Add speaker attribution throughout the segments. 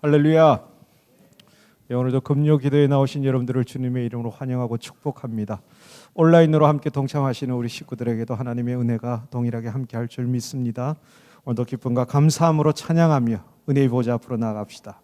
Speaker 1: 할렐루야. 오늘도 금요 기도에 나오신 여러분들을 주님의 이름으로 환영하고 축복합니다. 온라인으로 함께 동참하시는 우리 식구들에게도 하나님의 은혜가 동일하게 함께할 줄 믿습니다. 오늘도 기쁨과 감사함으로 찬양하며 은혜의 보좌 앞으로 나아갑시다.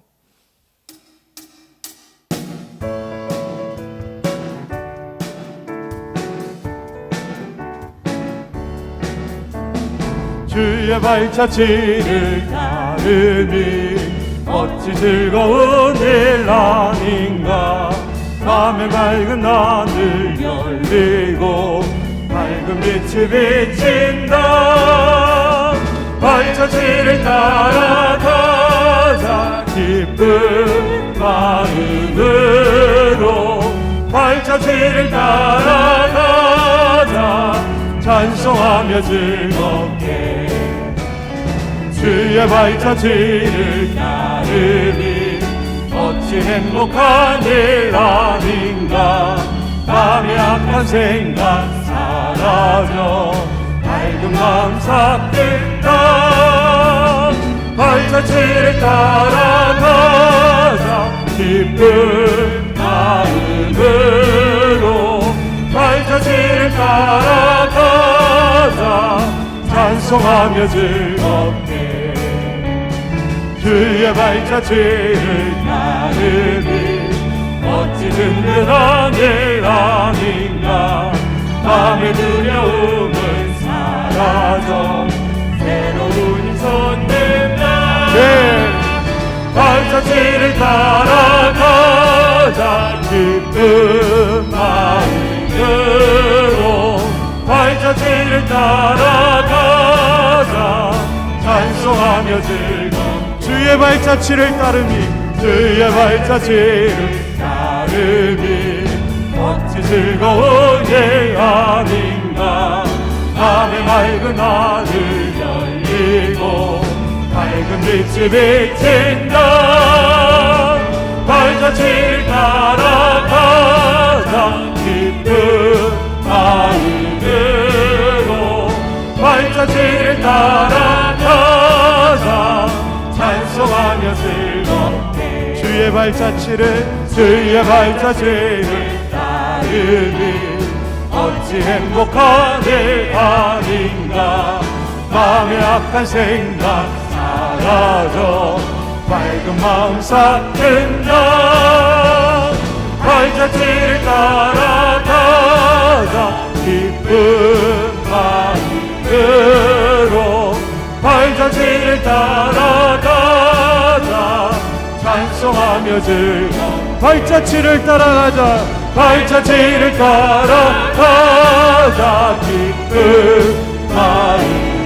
Speaker 1: 주의 발자취를 따르니 어찌 즐거운 일 아닌가. 밤에 밝은 하늘 열리고 밝은 빛이 비친다. 발자취를 따라가자 기쁜 마음으로. 발자취를 따라가자 찬송하며 즐겁게. 주의 발자취를 따르니 어찌 행복한 일 아닌가. 밤의 악한 생각 사라져 밝은 마음 싹든다. 발자취를 따라가자 기쁜 마음으로. 발자취를 따라가자 찬송하며 즐겁게. 주의 발자취를 따르니 어찌 든든한 일 아닌가. 밤의 두려움은 사라져 새로운 힘 솟는다. 네. 발자취를 따라가자 기쁜 마음으로. 발자취를 따라가자 찬송하며 즐거워. 주의 발자취를 따르니 주의 발자취를 따르니 어찌 즐거운 일 아닌가. 밤의 맑은 하늘 열리고 밝은 빛이 비친다. 발자취를 따라가자 기쁜 마음으로. 발자취를 따라가자 찬송하며 즐겁게. 주의 발자취를 따르니 어찌 행복한 일 아닌가. 마음의 악한 생각 사라져 밝은 마음 싹든다. 발자취를 따라가자 기쁜 마음으로. 발자취를 따라가자 찬송하며 즐거워. 발자취를 따라가자. 발자취를 따라가자 기쁜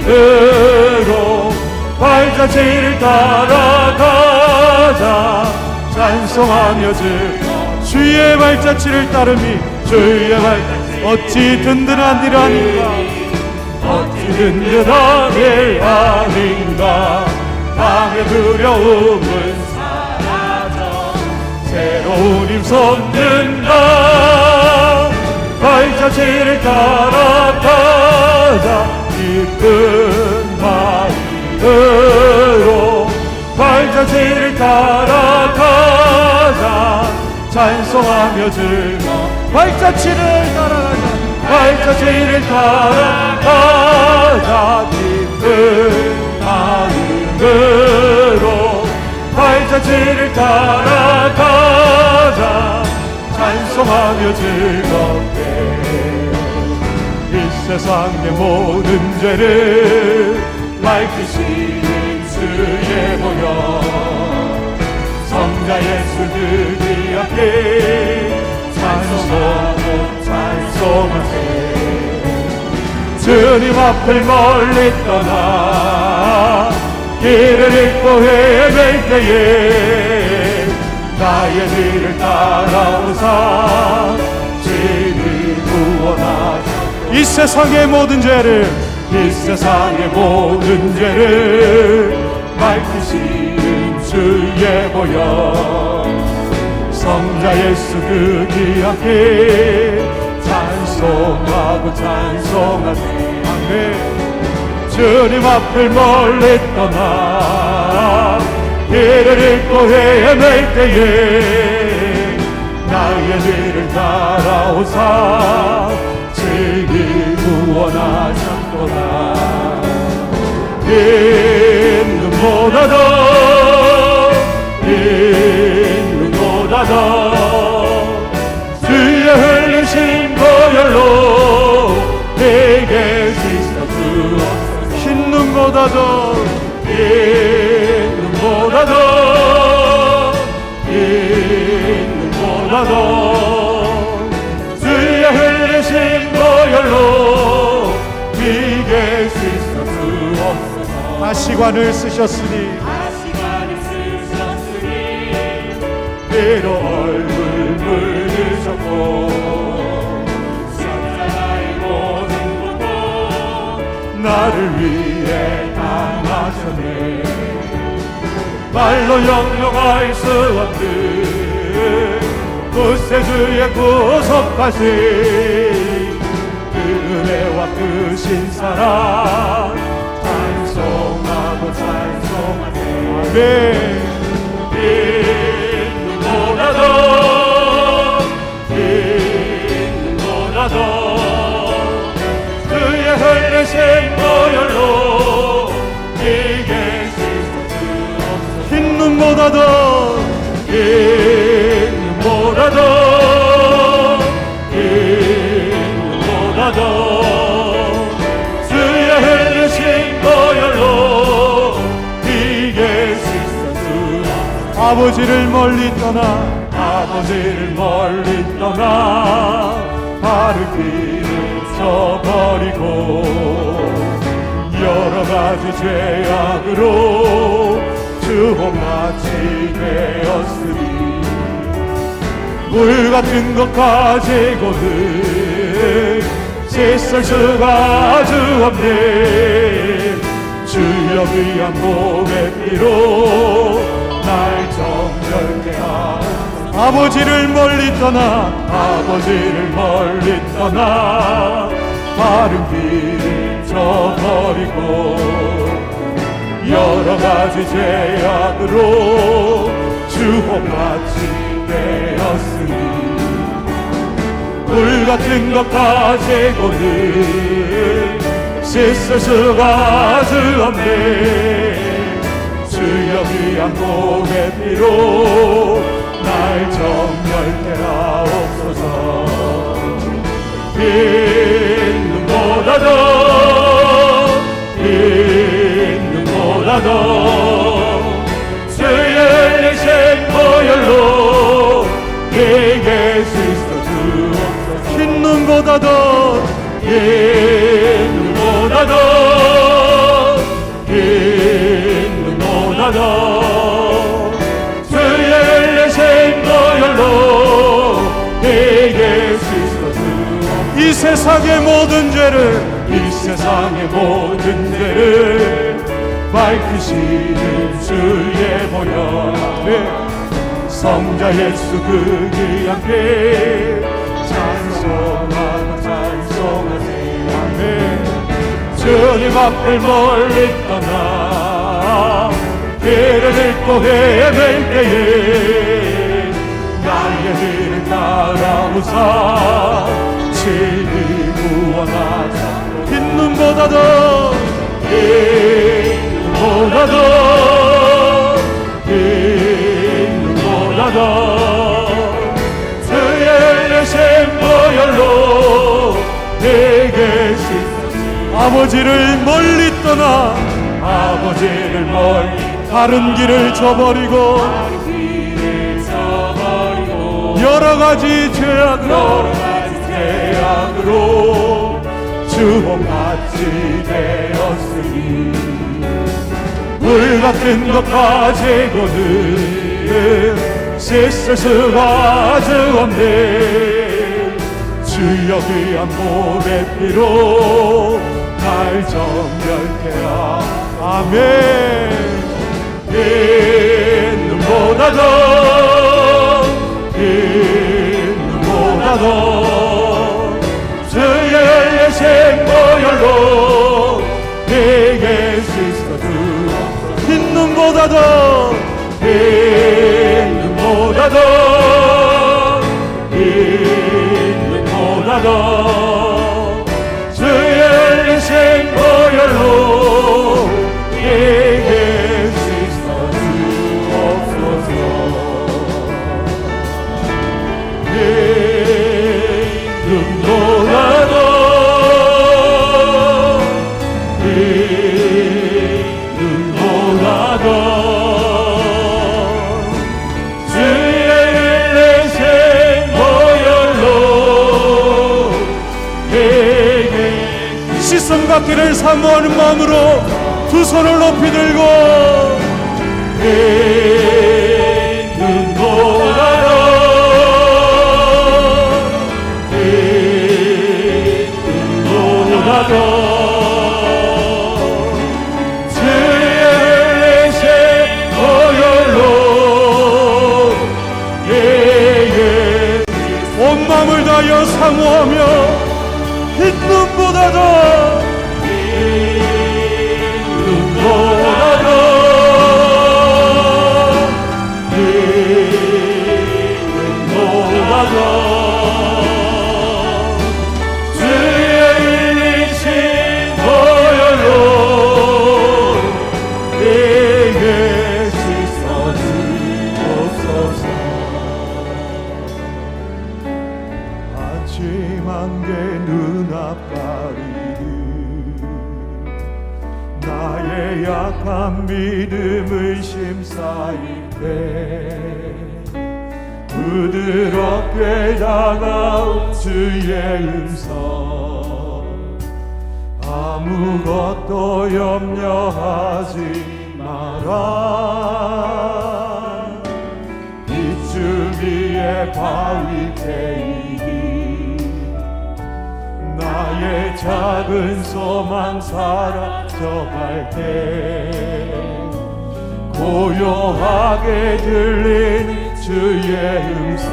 Speaker 1: 마음으로. 발자취를 따라가자 찬송하며 즐거워. 주의 발자취를 따르니 주의 발자취 어찌 든든한 일 아닌가. 어찌 든든한 일 아닌가. 밤의 두려움은 사라져 새로운 힘 솟는다. 발자취를 따라가자 기쁜 마음으로. 발자취를 따라가자 찬송하며 즐거워. 발자취를 따라가자. 발자취를 따라가자 기쁜 마음으로. 발자취를 따라가자 찬송하며 즐겁게. 이 세상의 모든 죄를 밝히시는 주의 보혈. 성자 예수 그리 앞에 찬송하세. 주님 앞을 멀리 떠나 길을 잃고 헤맬 때에 나의 길을 따라오사 주님이 구원하사. 이 세상의 모든 죄를 밝히시는 주의 보혈. 성자 예수 그 귀하게 찬송하세. 아멘. 주님 앞을 멀리 떠나 길을 길을 잃고 헤맬 때에 나의 길을 따라오사 즐기 구원하셨도다. 긴 눈보다 더 주의 흘리신 보혈로 내게 씻어 주옵소서. 흰 눈보다 더 흰 눈보다 더 주의 흘리신 보혈로 내게 씻어 주옵소서. 가시관을 쓰셨으니 때로 얼굴 물드셨고 십자가의 모든 것도 나를 위해 당하셨네. 말로 형용할 수 없는 구세주의 구속하신 그 은혜와 그 신사랑 찬송하고 찬송하네. 아멘. 주의 흘리신 보혈로 내게 씻어 주옵소서. 흰 눈보다 더 주의 흘리신 보혈로 내게 씻어 주옵소서. 아버지를 멀리 떠나 바른 길을 저버리고 여러 가지 죄악으로 주홍같이 되었으니 물 같은 것 가지고는 씻을 수가 주 없네. 주여 귀한 몸의 피로 날 정결케 하옵소서. 아버지를 멀리 떠나 바른 길을 저버리고 여러 가지 죄악으로 주홍같이 되었으니 물 같은 것 가지고는 씻을 수가 주 없네. 주여 귀한 몸의 피로 날 정결케 하옵소서. 흰 눈보다 더 주의 흘리신 보혈로 내게 씻어 주옵소서. 흰 눈보다 더 주의 흘리신 보혈로 내게 씻어 주옵소서. 이 세상의 모든 죄를 밝히시는 주의 보혈. 성자 예수 그 귀한 피 찬송하고 찬송하세. 아멘. 주님 앞을 멀리 떠나 길을 잃고 헤맬 때에 나의 길을 따라오사 친히 구원하사. 흰 눈보다 더 주의 흘리신 보혈로 내게 씻어. 아버지를 멀리 떠나 바른 길을 저버리고 여러 가지 죄악으로 주홍같이 되었으니 물 같은 것 가지고는 씻을 수가 주 없네. 주여 귀한 몸의 피로 날 정결케 하옵소서. 아멘. 흰 눈보다 더 주의 흘리신 보혈로 내게 씻어 주옵소서. 흰 눈보다 더
Speaker 2: 있는보다도 있는보다도 주의 흘리신 보혈로 이길 수 있어 주옵소서. 있는보다도 있는보다도 주의 흘리신 보혈로 이길
Speaker 1: 시선 갖기를 사모하는 마음으로 두 손을 높이 들고
Speaker 2: 있는보다도 있는보다도 주의 흘리신 보혈로
Speaker 1: 온 마음을 다하여 사모하며 있는보다도
Speaker 2: 있는보다도 있는보다도 주의 흘리신 보혈로 이길 수 있어 주옵소서.
Speaker 3: 아침 안개 눈앞 가리듯 나의 약한 믿음의 심사일 때 부드럽게 다가온 주의 음성 아무것도 염려하지 마라 비추기에 바위 테이니 나의 작은 소망 사라져갈 때 고요하게 들리는 주의 음성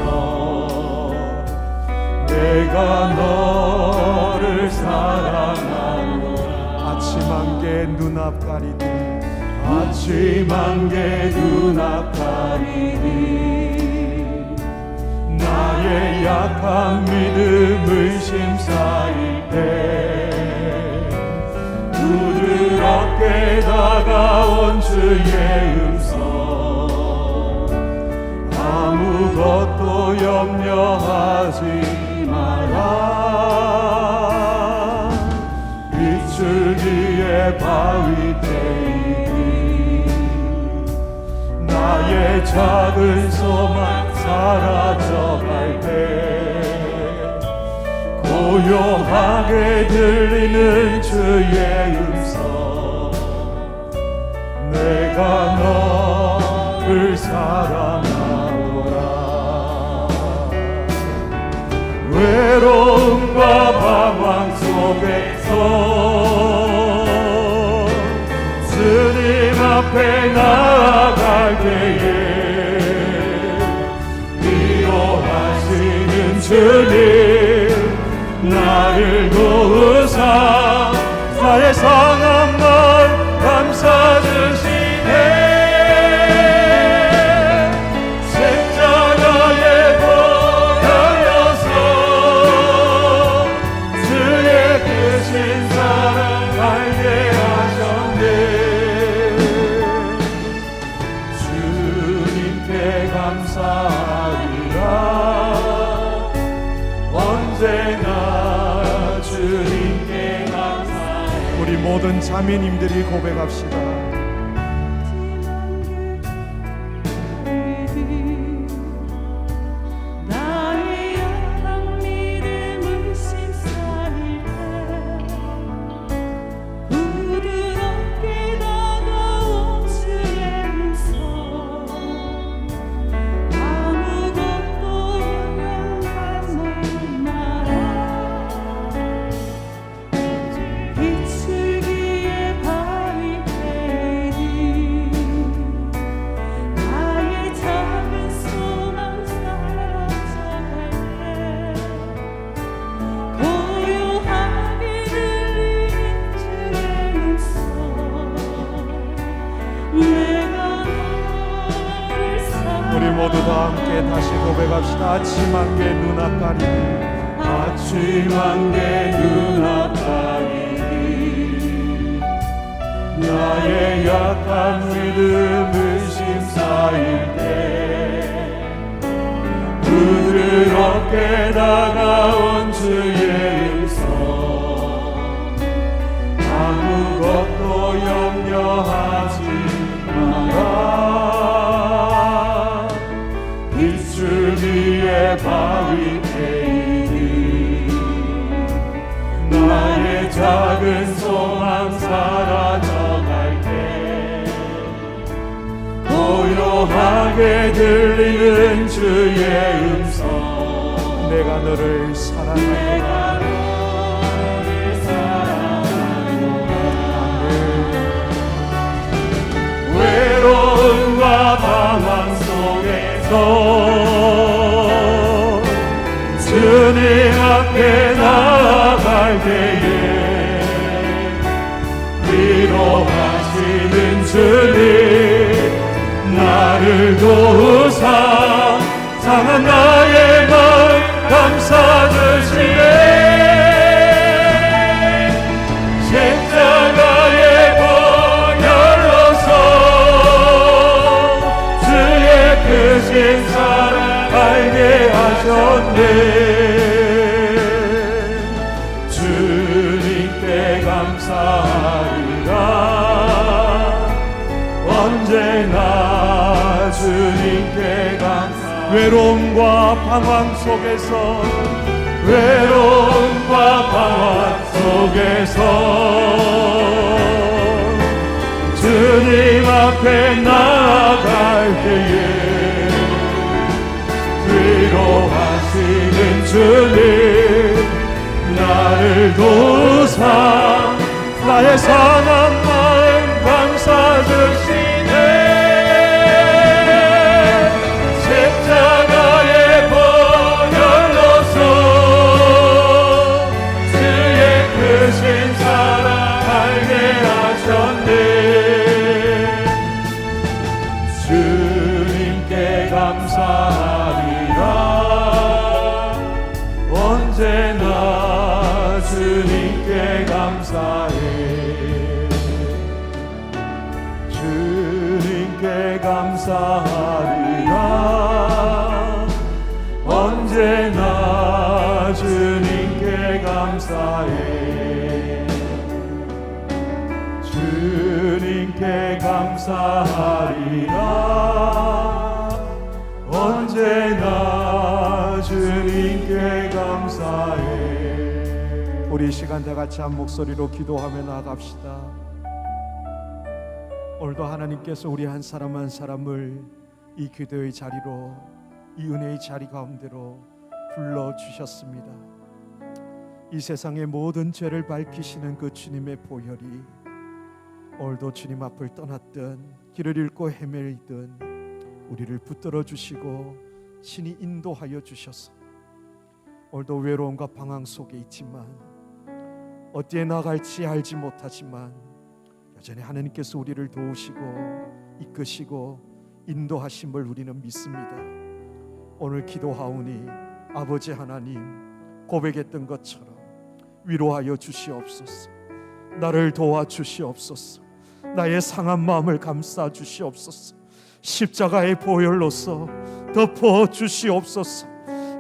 Speaker 3: 내가 너를 사랑하노라. 아침 안개 눈앞 가리듯 아침 안개 눈앞 가리듯 나의 약한 믿음의 심사일 때 부드럽게 다가온 주의 음성 아무것도 염려하지 마라 비추기에 바위 테이니 나의 작은 소망 사라져갈 때 고요하게 들리는 주의 음성 내가 너를 사랑하노라. 외로움과 방황 속에서 주님 앞에 나아갈 때에 위로하시는 주님 나를 도우사 나의 상한 말 감싸주시네. 십자가에 보혈로서 주의 크신 사랑 알게 하셨네. 주님께 감사하리라. 언제나 주님께 감사해.
Speaker 1: 우리 모든 자매님들이 고백합시다.
Speaker 4: 나의 약한 믿음을 심사일 때 부드럽게 다가온 주의 음성 아무것도 염려하지 마라 비추기에 바위 테이니
Speaker 1: 모두 다 함께 다시 고백합시다. 아침 안개 눈앞가리니
Speaker 3: 아침 안개 눈앞가리니 나의 약한 믿음 의심 쌓일 때 부드럽게 다가온 주의 음성 아무것도 염려하지 마라 비추기에 바위 깨이니 나의 작은 소망 사라져갈 때 고요하게 들리는 주의 음성
Speaker 1: 내가 너를 사랑하노라.
Speaker 3: 외로움과 방황 속에서 주님 앞에 나아갈 때에 위로하시는 주님 나를 도우사 상한 나의 마음 감싸주시네 십자가의 보혈로서 주의 크신 사랑 알게 하셨네 주님께 감사하리라 언제나 주님께 감사
Speaker 1: 외로움과 방황 속에서
Speaker 3: 외로움과 방황 속에서 주님 앞에 나아갈 때에 위로하시는 주님 나를 도우사 나의 상한 마음 감싸주시네 십자가의 보혈로서 주의 크신 사랑 알게 하셨네 주님께 감사하리라 언제나 주님께 감사해 주님께 감사하리라 언제나 주님께 감사해 주님께 감사하리라 언제나 주님께 감사해
Speaker 1: 우리 이 시간 다 같이 한 목소리로 기도하며 나아갑시다. 오늘도 하나님께서 우리 한 사람 한 사람을 이 기도의 자리로 이 은혜의 자리 가운데로 불러주셨습니다. 이 세상의 모든 죄를 밝히시는 그 주님의 보혈이 오늘도 주님 앞을 떠났든 길을 잃고 헤매이든 우리를 붙들어 주시고 신이 인도하여 주셔서 오늘도 외로움과 방황 속에 있지만 어디에 나갈지 알지 못하지만 여전히 하나님께서 우리를 도우시고 이끄시고 인도하심을 우리는 믿습니다. 오늘 기도하오니 아버지 하나님 고백했던 것처럼 위로하여 주시옵소서. 나를 도와주시옵소서. 나의 상한 마음을 감싸 주시옵소서. 십자가의 보혈로서 덮어 주시옵소서.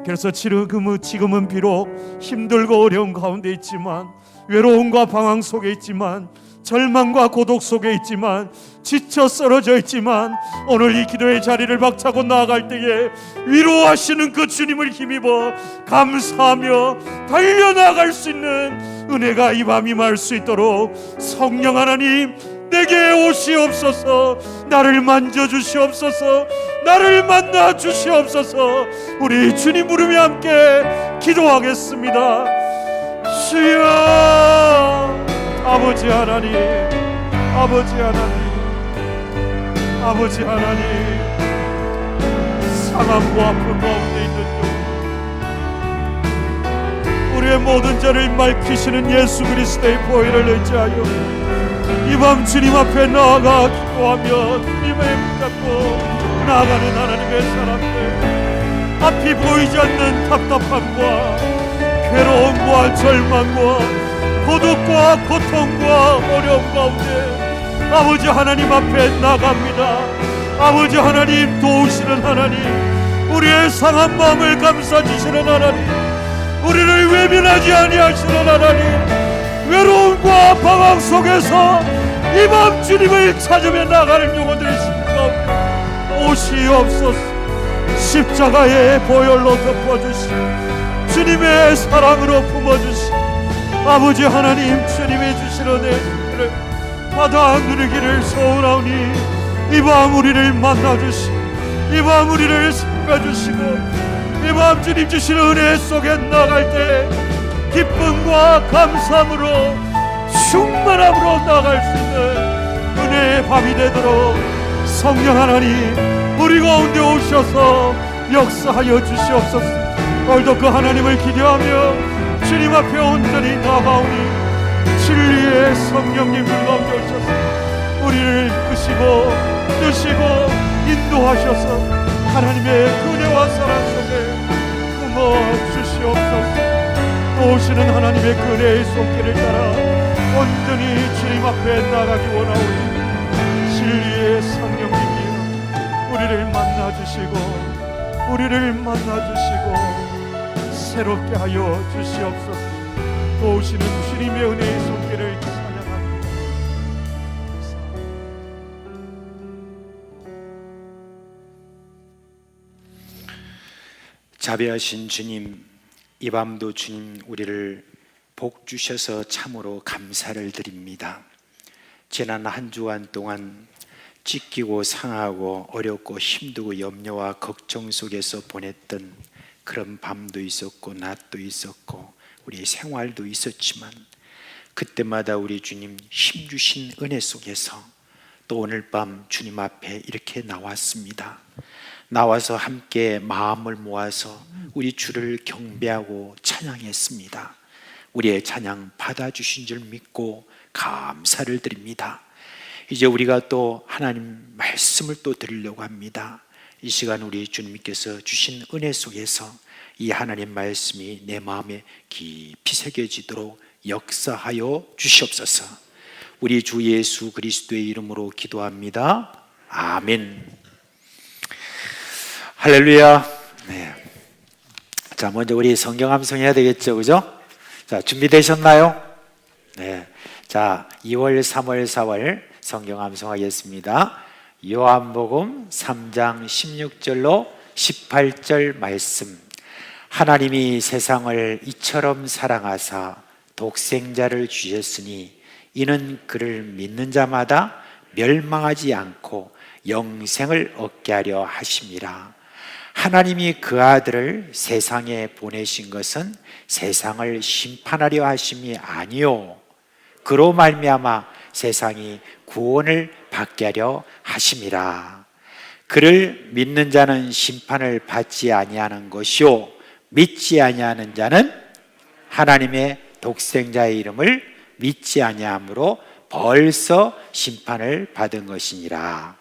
Speaker 1: 그래서 지금은 비록 힘들고 어려운 가운데 있지만 외로움과 방황 속에 있지만 절망과 고독 속에 있지만 지쳐 쓰러져 있지만 오늘 이 기도의 자리를 박차고 나아갈 때에 위로하시는 그 주님을 힘입어 감사하며 달려나갈 수 있는 은혜가 이 밤 임할 수 있도록 성령 하나님 내게 오시옵소서. 나를 만져주시옵소서. 나를 만나 주시옵소서. 우리 주님 부르며 함께 기도하겠습니다. 주여 아버지 하나님 아버지 하나님 아버지 하나님 상함과 아픔 가운데 있는 우리의 모든 죄를 밝히시는 예수 그리스도의 보혈을 의지하여 이 밤 주님 앞에 나아가 기도하며 주님의 붙잡고 나아가는 하나님
Speaker 2: 속의 사람들, 앞이 보이지 않는 답답함과 괴로움과 절망과 고독과 고통과 어려움 가운데 아버지 하나님 앞에 나갑니다. 아버지 하나님, 도우시는 하나님, 우리의 상한 마음을 감싸주시는 하나님, 우리를 외면하지 아니하시는 하나님, 외로움과 방황 속에서 이 밤 주님을 찾으며 나가는 영혼들이 있습니다. 오시옵소서. 십자가의 보혈로 덮어주시고 주님의 사랑으로 품어주시고 아버지 하나님, 주님이 주시는 은혜를 받아 누리기를 소원하오니 이 밤 우리를 만나주시고 이 밤 우리를 살펴주시고 이 밤 주님 주시는 은혜 속에 나갈 때 기쁨과 감사함으로 충만함으로 나갈 수 있는 은혜의 밤이 되도록 성령 하나님, 우리 가운데 오셔서 역사하여 주시옵소서. 오늘도 그 하나님을 기대하며 주님 앞에 온전히 나가오니 진리의 성령님 우리 가운데 오셔서 우리를 이끄시고 뜨시고 인도하셔서 하나님의 은혜와 사랑 속에 품어 주시옵소서. 오시는 하나님의 그 은혜의 손길을 따라 온전히 주님 앞에 나가기 원하오니 진리의 성령님이여 우리를 만나주시고 우리를 만나주시고 새롭게 하여 주시옵소서. 오시는 주님의 은혜의 손길을 찬양합니다.
Speaker 5: 자비하신 주님, 이 밤도 주님 우리를 복 주셔서 참으로 감사를 드립니다. 지난 한 주간 동안 찢기고 상하고 어렵고 힘들고 염려와 걱정 속에서 보냈던 그런 밤도 있었고 낮도 있었고 우리의 생활도 있었지만 그때마다 우리 주님 힘 주신 은혜 속에서 또 오늘 밤 주님 앞에 이렇게 나왔습니다. 나와서 함께 마음을 모아서 우리 주를 경배하고 찬양했습니다. 우리의 찬양 받아주신 줄 믿고 감사를 드립니다. 이제 우리가 또 하나님 말씀을 또 드리려고 합니다. 이 시간 우리 주님께서 주신 은혜 속에서 이 하나님 말씀이 내 마음에 깊이 새겨지도록 역사하여 주시옵소서. 우리 주 예수 그리스도의 이름으로 기도합니다. 아멘. 할렐루야. 네. 자, 먼저 우리 성경 암송해야 되겠죠, 그죠? 자, 준비되셨나요? 네. 자, 2월, 3월, 4월 성경 암송하겠습니다. 요한복음 3장 16절로 18절 말씀. 하나님이 세상을 이처럼 사랑하사 독생자를 주셨으니 이는 그를 믿는 자마다 멸망하지 않고 영생을 얻게 하려 하심이라. 하나님이 그 아들을 세상에 보내신 것은 세상을 심판하려 하심이 아니요 그로 말미암아 세상이 구원을 받게 하려 하심이라. 그를 믿는 자는 심판을 받지 아니하는 것이요 믿지 아니하는 자는 하나님의 독생자의 이름을 믿지 아니함으로 벌써 심판을 받은 것이니라.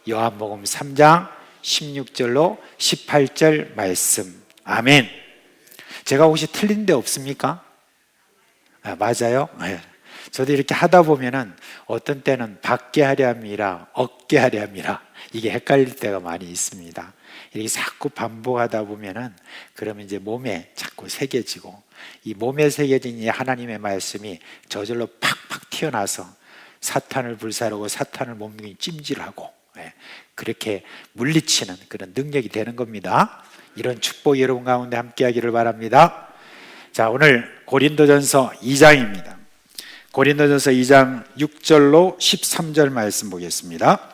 Speaker 5: 요한복음 3장 16절로 18절 말씀. 아멘. 제가 혹시 틀린 데 없습니까? 맞아요? 네. 저도 이렇게 하다 보면은 어떤 때는 받게 하려 함이라 얻게 하려 함이라 이게 헷갈릴 때가 많이 있습니다. 이렇게 자꾸 반복하다 보면은 그러면 이제 몸에 자꾸 새겨지고 이 몸에 새겨진 이 하나님의 말씀이 저절로 팍팍 튀어나와서 사탄을 불사르고 사탄을 몸뚱이 찜질하고 그렇게 물리치는 그런 능력이 되는 겁니다. 이런 축복 여러분 가운데 함께 하기를 바랍니다. 자, 오늘 고린도전서 2장입니다. 고린도전서 2장 6절로 13절 말씀 보겠습니다.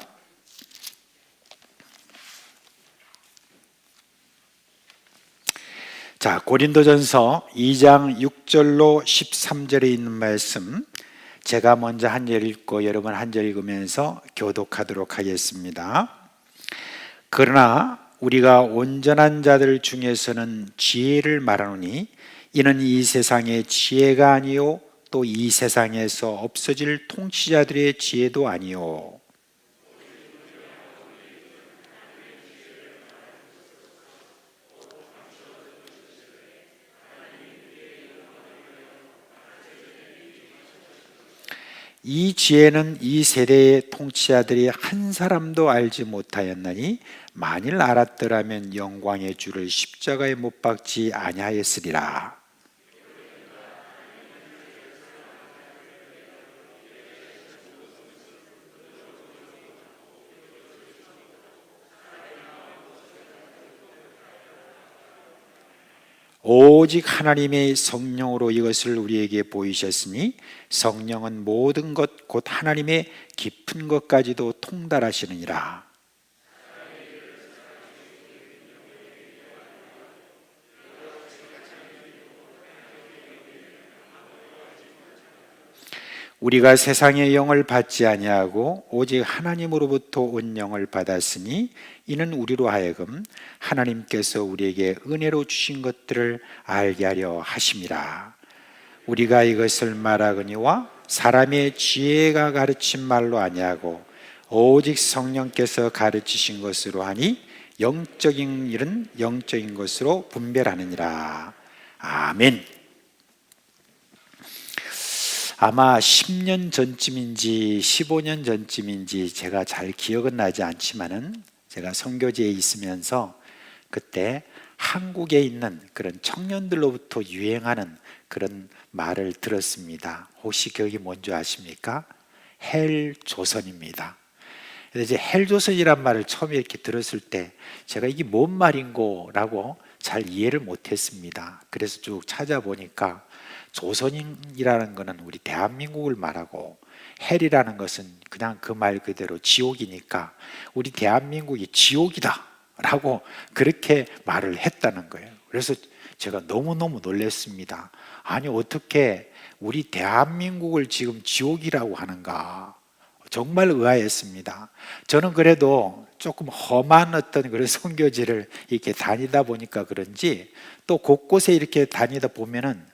Speaker 5: 자, 고린도전서 2장 6절로 13절에 있는 말씀 제가 먼저 한 절 읽고 여러분 한 절 읽으면서 교독하도록 하겠습니다. 그러나 우리가 온전한 자들 중에서는 지혜를 말하노니 이는 이 세상의 지혜가 아니요 또 이 세상에서 없어질 통치자들의 지혜도 아니요 이 지혜는 이 세대의 통치자들이 한 사람도 알지 못하였나니 만일 알았더라면 영광의 주를 십자가에 못 박지 아니하였으리라. 오직 하나님의 성령으로 이것을 우리에게 보이셨으니 성령은 모든 것 곧 하나님의 깊은 것까지도 통달하시느니라. 우리가 세상의 영을 받지 아니하고 오직 하나님으로부터 온 영을 받았으니 이는 우리로 하여금 하나님께서 우리에게 은혜로 주신 것들을 알게 하려 하심이라. 우리가 이것을 말하거니와 사람의 지혜가 가르친 말로 아니하고 오직 성령께서 가르치신 것으로 하니 영적인 일은 영적인 것으로 분별하느니라. 아멘. 아마 10년 전쯤인지 15년 전쯤인지 제가 잘 기억은 나지 않지만은 제가 선교지에 있으면서 그때 한국에 있는 그런 청년들로부터 유행하는 그런 말을 들었습니다. 혹시 기억이 뭔지 아십니까? 헬조선입니다. 그래서 이제 헬조선이란 말을 처음에 이렇게 들었을 때 제가 이게 뭔 말인고 라고 잘 이해를 못했습니다. 그래서 쭉 찾아보니까 조선이라는 것은 우리 대한민국을 말하고 헬이라는 것은 그냥 그 말 그대로 지옥이니까 우리 대한민국이 지옥이다 라고 그렇게 말을 했다는 거예요. 그래서 제가 너무너무 놀랐습니다. 아니 어떻게 우리 대한민국을 지금 지옥이라고 하는가, 정말 의아했습니다. 저는 그래도 조금 험한 어떤 그런 선교지를 이렇게 다니다 보니까 그런지 또 곳곳에 이렇게 다니다 보면은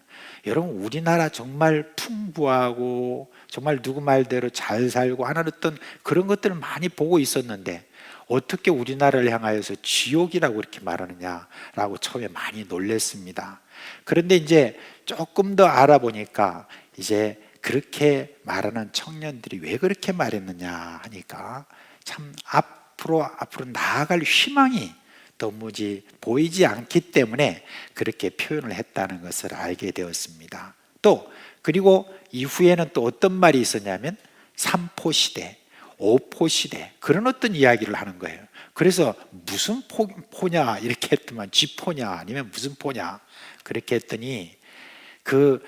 Speaker 5: 여러분 우리나라 정말 풍부하고 정말 누구 말대로 잘 살고 하는 어떤 그런 것들을 많이 보고 있었는데 어떻게 우리나라를 향하여서 지옥이라고 이렇게 말하느냐라고 처음에 많이 놀랐습니다. 그런데 이제 조금 더 알아보니까 이제 그렇게 말하는 청년들이 왜 그렇게 말했느냐 하니까 참 앞으로 나아갈 희망이 도무지 보이지 않기 때문에 그렇게 표현을 했다는 것을 알게 되었습니다. 또 그리고 이후에는 또 어떤 말이 있었냐면 3포 시대, 5포 시대 그런 어떤 이야기를 하는 거예요. 그래서 무슨 포냐 이렇게 했더만 쥐포냐 아니면 무슨 포냐 그렇게 했더니 그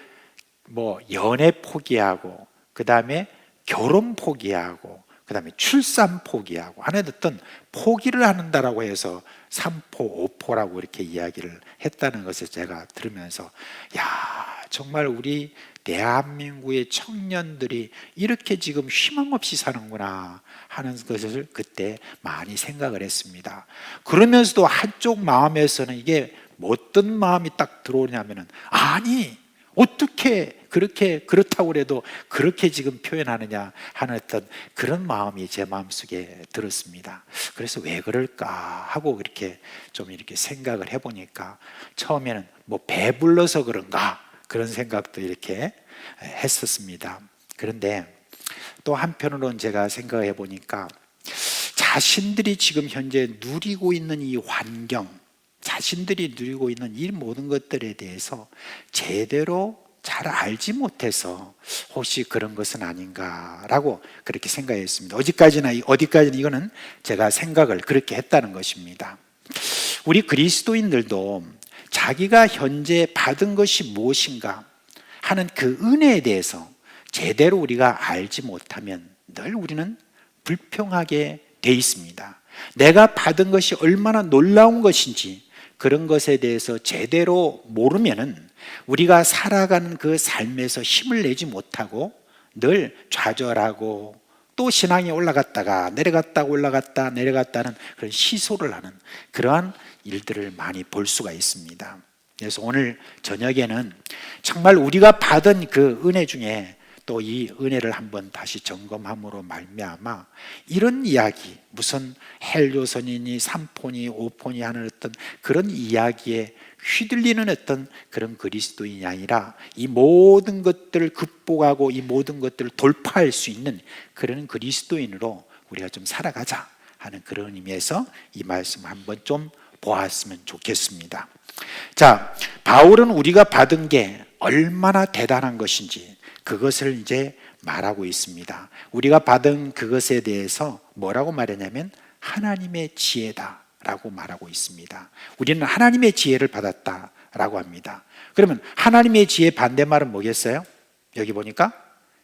Speaker 5: 뭐 연애 포기하고 그 다음에 결혼 포기하고 그 다음에 출산 포기하고 하는 어떤 포기를 한다라고 해서 3포, 5포라고 이렇게 이야기를 했다는 것을 제가 들으면서 야 정말 우리 대한민국의 청년들이 이렇게 지금 희망 없이 사는구나 하는 것을 그때 많이 생각을 했습니다. 그러면서도 한쪽 마음에서는 이게 어떤 마음이 딱 들어오냐면은 아니 어떻게 그렇다고 그래도 그렇게 지금 표현하느냐 하는 어떤 그런 마음이 제 마음속에 들었습니다. 그래서 왜 그럴까 하고 이렇게 좀 이렇게 생각을 해보니까 처음에는 뭐 배불러서 그런가 그런 생각도 이렇게 했었습니다. 그런데 또 한편으로는 제가 생각해 보니까 자신들이 지금 현재 누리고 있는 이 환경, 자신들이 누리고 있는 이 모든 것들에 대해서 제대로 잘 알지 못해서 혹시 그런 것은 아닌가라고 그렇게 생각했습니다. 어디까지나 이거는 제가 생각을 그렇게 했다는 것입니다. 우리 그리스도인들도 자기가 현재 받은 것이 무엇인가 하는 그 은혜에 대해서 제대로 우리가 알지 못하면 늘 우리는 불평하게 돼 있습니다. 내가 받은 것이 얼마나 놀라운 것인지 그런 것에 대해서 제대로 모르면은 우리가 살아가는 그 삶에서 힘을 내지 못하고 늘 좌절하고 또 신앙이 올라갔다가 내려갔다가 올라갔다 내려갔다는 그런 시소를 하는 그러한 일들을 많이 볼 수가 있습니다. 그래서 오늘 저녁에는 정말 우리가 받은 그 은혜 중에 또 이 은혜를 한번 다시 점검함으로 말미암아 이런 이야기, 무슨 헬조선이니 3폰이 5폰이 하는 어떤 그런 이야기에 휘둘리는 어떤 그런 그리스도인이 아니라 이 모든 것들을 극복하고 이 모든 것들을 돌파할 수 있는 그런 그리스도인으로 우리가 좀 살아가자 하는 그런 의미에서 이 말씀 한번 좀 보았으면 좋겠습니다. 자, 바울은 우리가 받은 게 얼마나 대단한 것인지 그것을 이제 말하고 있습니다. 우리가 받은 그것에 대해서 뭐라고 말하냐면 하나님의 지혜다 라고 말하고 있습니다. 우리는 하나님의 지혜를 받았다라고 합니다. 그러면 하나님의 지혜 반대말은 뭐겠어요? 여기 보니까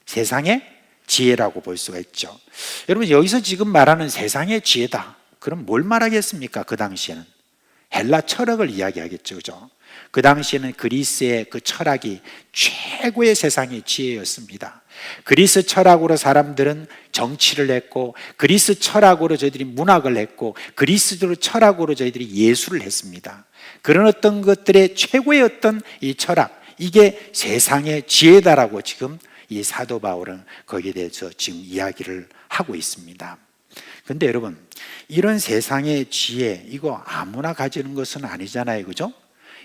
Speaker 5: 세상의 지혜라고 볼 수가 있죠. 여러분, 여기서 지금 말하는 세상의 지혜다, 그럼 뭘 말하겠습니까? 그 당시에는 헬라 철학을 이야기하겠죠, 그죠? 그 당시에는 그리스의 그 철학이 최고의 세상의 지혜였습니다. 그리스 철학으로 사람들은 정치를 했고, 그리스 철학으로 저희들이 문학을 했고, 그리스 철학으로 저희들이 예술을 했습니다. 그런 어떤 것들의 최고의 어떤 이 철학, 이게 세상의 지혜다라고 지금 이 사도 바울은 거기에 대해서 지금 이야기를 하고 있습니다. 근데 여러분, 이런 세상의 지혜, 이거 아무나 가지는 것은 아니잖아요, 그죠?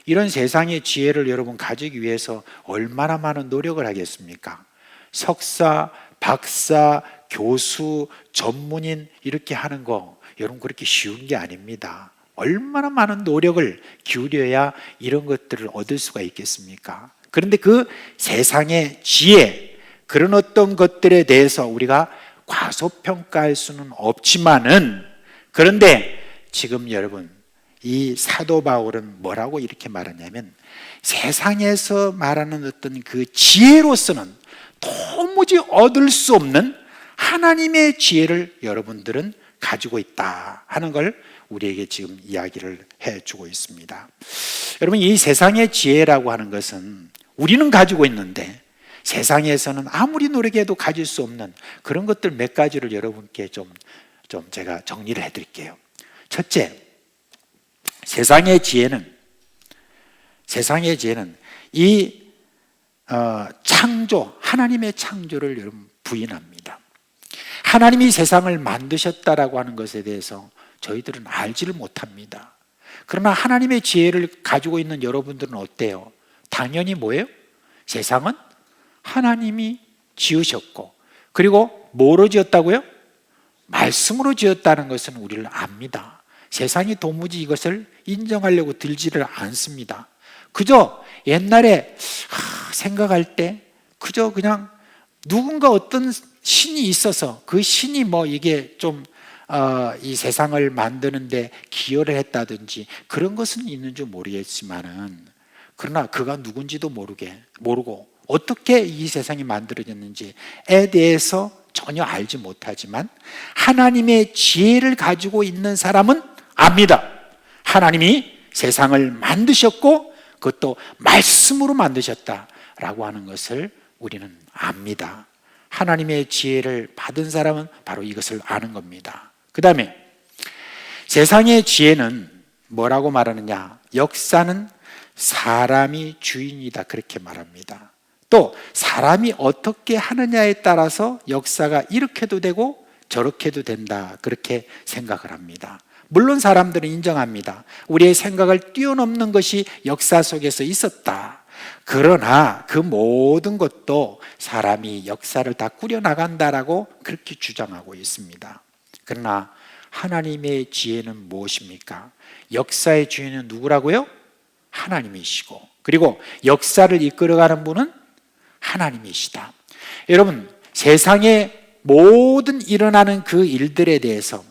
Speaker 5: 이런 세상의 지혜를 여러분 가지기 위해서 얼마나 많은 노력을 하겠습니까? 석사, 박사, 교수, 전문인 이렇게 하는 거 여러분 그렇게 쉬운 게 아닙니다. 얼마나 많은 노력을 기울여야 이런 것들을 얻을 수가 있겠습니까? 그런데 그 세상의 지혜, 그런 어떤 것들에 대해서 우리가 과소평가할 수는 없지만은, 그런데 지금 여러분 이 사도 바울은 뭐라고 이렇게 말하냐면 세상에서 말하는 어떤 그 지혜로서는 도무지 얻을 수 없는 하나님의 지혜를 여러분들은 가지고 있다 하는 걸 우리에게 지금 이야기를 해주고 있습니다. 여러분, 이 세상의 지혜라고 하는 것은 우리는 가지고 있는데 세상에서는 아무리 노력해도 가질 수 없는 그런 것들 몇 가지를 여러분께 좀 제가 정리를 해드릴게요. 첫째, 세상의 지혜는 이 창조, 하나님의 창조를 여러분 부인합니다. 하나님이 세상을 만드셨다라고 하는 것에 대해서 저희들은 알지를 못합니다. 그러나 하나님의 지혜를 가지고 있는 여러분들은 어때요? 당연히 뭐예요? 세상은 하나님이 지으셨고, 그리고 뭐로 지었다고요? 말씀으로 지었다는 것은 우리를 압니다. 세상이 도무지 이것을 인정하려고 들지를 않습니다. 그저 옛날에 생각할 때 그저 그냥 누군가 어떤 신이 있어서 그 신이 뭐 이게 좀 이 세상을 만드는데 기여를 했다든지 그런 것은 있는 줄 모르겠지만은, 그러나 그가 누군지도 모르고 어떻게 이 세상이 만들어졌는지에 대해서 전혀 알지 못하지만 하나님의 지혜를 가지고 있는 사람은 압니다. 하나님이 세상을 만드셨고 그것도 말씀으로 만드셨다라고 하는 것을 우리는 압니다. 하나님의 지혜를 받은 사람은 바로 이것을 아는 겁니다. 그 다음에 세상의 지혜는 뭐라고 말하느냐? 역사는 사람이 주인이다, 그렇게 말합니다. 또 사람이 어떻게 하느냐에 따라서 역사가 이렇게도 되고 저렇게도 된다, 그렇게 생각을 합니다. 물론 사람들은 인정합니다. 우리의 생각을 뛰어넘는 것이 역사 속에서 있었다. 그러나 그 모든 것도 사람이 역사를 다 꾸려나간다라고 그렇게 주장하고 있습니다. 그러나 하나님의 지혜는 무엇입니까? 역사의 주인은 누구라고요? 하나님이시고, 그리고 역사를 이끌어가는 분은 하나님이시다. 여러분, 세상에 모든 일어나는 그 일들에 대해서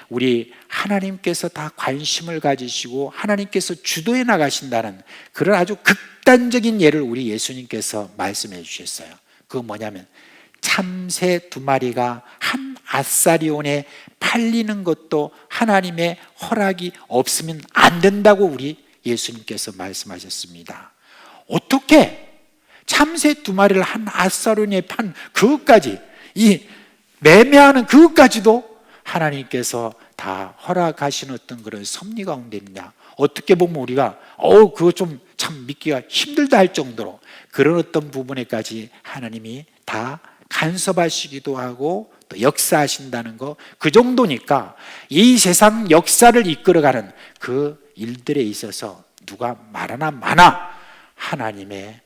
Speaker 5: 우리 하나님께서 다 관심을 가지시고 하나님께서 주도해 나가신다는 그런 아주 극단적인 예를 우리 예수님께서 말씀해 주셨어요. 그거 뭐냐면 참새 2마리가 한 아사리온에 팔리는 것도 하나님의 허락이 없으면 안 된다고 우리 예수님께서 말씀하셨습니다. 어떻게 참새 2마리를 한 아사리온에 판 그것까지, 이 매매하는 그것까지도 하나님께서 다 허락하신 어떤 그런 섭리 가운데 있냐? 어떻게 보면 우리가 그거 좀 참 믿기가 힘들다 할 정도로 그런 어떤 부분에까지 하나님이 다 간섭하시기도 하고 또 역사하신다는 거, 그 정도니까 이 세상 역사를 이끌어가는 그 일들에 있어서 누가 말하나 마나 하나님의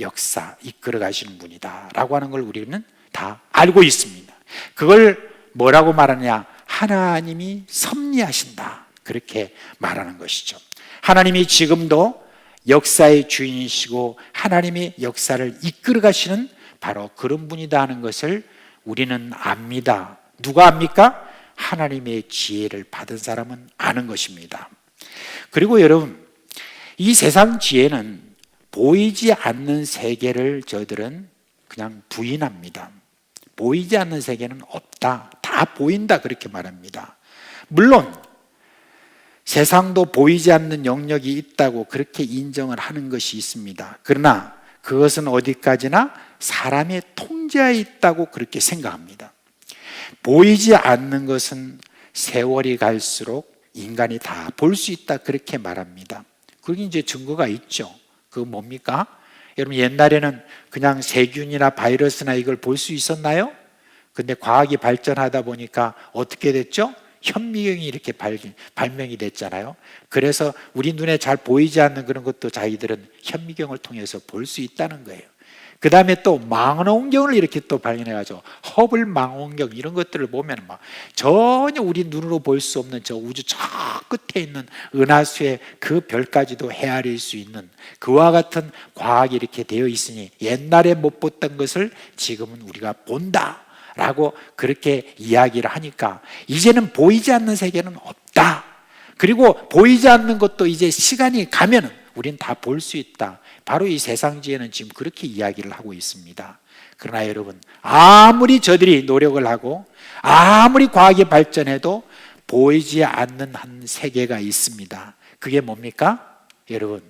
Speaker 5: 역사 이끌어 가시는 분이다 라고 하는 걸 우리는 다 알고 있습니다. 그걸 뭐라고 말하냐? 하나님이 섭리하신다, 그렇게 말하는 것이죠. 하나님이 지금도 역사의 주인이시고 하나님의 역사를 이끌어 가시는 바로 그런 분이다 하는 것을 우리는 압니다. 누가 압니까? 하나님의 지혜를 받은 사람은 아는 것입니다. 그리고 여러분, 이 세상 지혜는 보이지 않는 세계를 저희들은 그냥 부인합니다. 보이지 않는 세계는 없다, 다 보인다, 그렇게 말합니다. 물론 세상도 보이지 않는 영역이 있다고 그렇게 인정을 하는 것이 있습니다. 그러나 그것은 어디까지나 사람의 통제하에 있다고 그렇게 생각합니다. 보이지 않는 것은 세월이 갈수록 인간이 다 볼 수 있다, 그렇게 말합니다. 그게 이제 증거가 있죠. 그거 뭡니까? 여러분, 옛날에는 그냥 세균이나 바이러스나 이걸 볼 수 있었나요? 근데 과학이 발전하다 보니까 어떻게 됐죠? 현미경이 이렇게 발명이 됐잖아요. 그래서 우리 눈에 잘 보이지 않는 그런 것도 자기들은 현미경을 통해서 볼 수 있다는 거예요. 그 다음에 또 망원경을 이렇게 또 발견해가지고 허블 망원경 이런 것들을 보면 막 전혀 우리 눈으로 볼 수 없는 저 우주 저 끝에 있는 은하수의 그 별까지도 헤아릴 수 있는 그와 같은 과학이 이렇게 되어 있으니 옛날에 못 봤던 것을 지금은 우리가 본다 라고 그렇게 이야기를 하니까 이제는 보이지 않는 세계는 없다. 그리고 보이지 않는 것도 이제 시간이 가면은 우린 다 볼 수 있다. 바로 이 세상 지혜는 지금 그렇게 이야기를 하고 있습니다. 그러나 여러분, 아무리 저들이 노력을 하고 아무리 과학이 발전해도 보이지 않는 한 세계가 있습니다. 그게 뭡니까? 여러분,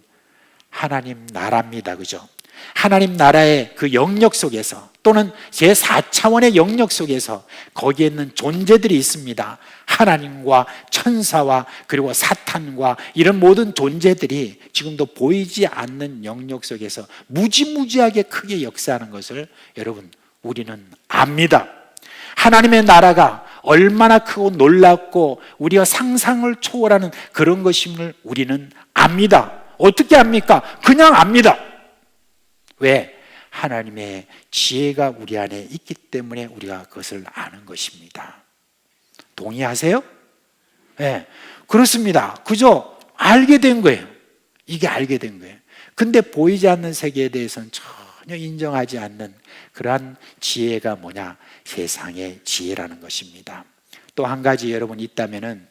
Speaker 5: 하나님 나라입니다. 그죠? 하나님 나라의 그 영역 속에서 또는 제4차원의 영역 속에서 거기에 있는 존재들이 있습니다. 하나님과 천사와 그리고 사탄과 이런 모든 존재들이 지금도 보이지 않는 영역 속에서 무지무지하게 크게 역사하는 것을 여러분, 우리는 압니다. 하나님의 나라가 얼마나 크고 놀랍고 우리가 상상을 초월하는 그런 것임을 우리는 압니다. 어떻게 압니까? 그냥 압니다. 왜? 하나님의 지혜가 우리 안에 있기 때문에 우리가 그것을 아는 것입니다. 동의하세요? 네, 그렇습니다. 그저 알게 된 거예요. 이게 알게 된 거예요. 근데 보이지 않는 세계에 대해서는 전혀 인정하지 않는 그러한 지혜가 뭐냐? 세상의 지혜라는 것입니다. 또 한 가지 여러분 있다면은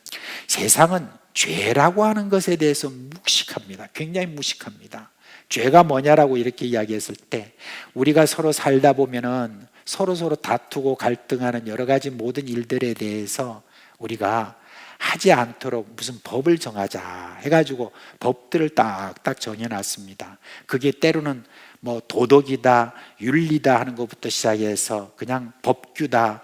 Speaker 5: 세상은 죄라고 하는 것에 대해서 무식합니다. 굉장히 무식합니다. 죄가 뭐냐라고 이렇게 이야기했을 때 우리가 서로 살다 보면은 서로 다투고 갈등하는 여러 가지 모든 일들에 대해서 우리가 하지 않도록 무슨 법을 정하자 해가지고 법들을 딱딱 정해놨습니다. 그게 때로는 뭐 도덕이다, 윤리다 하는 것부터 시작해서 그냥 법규다,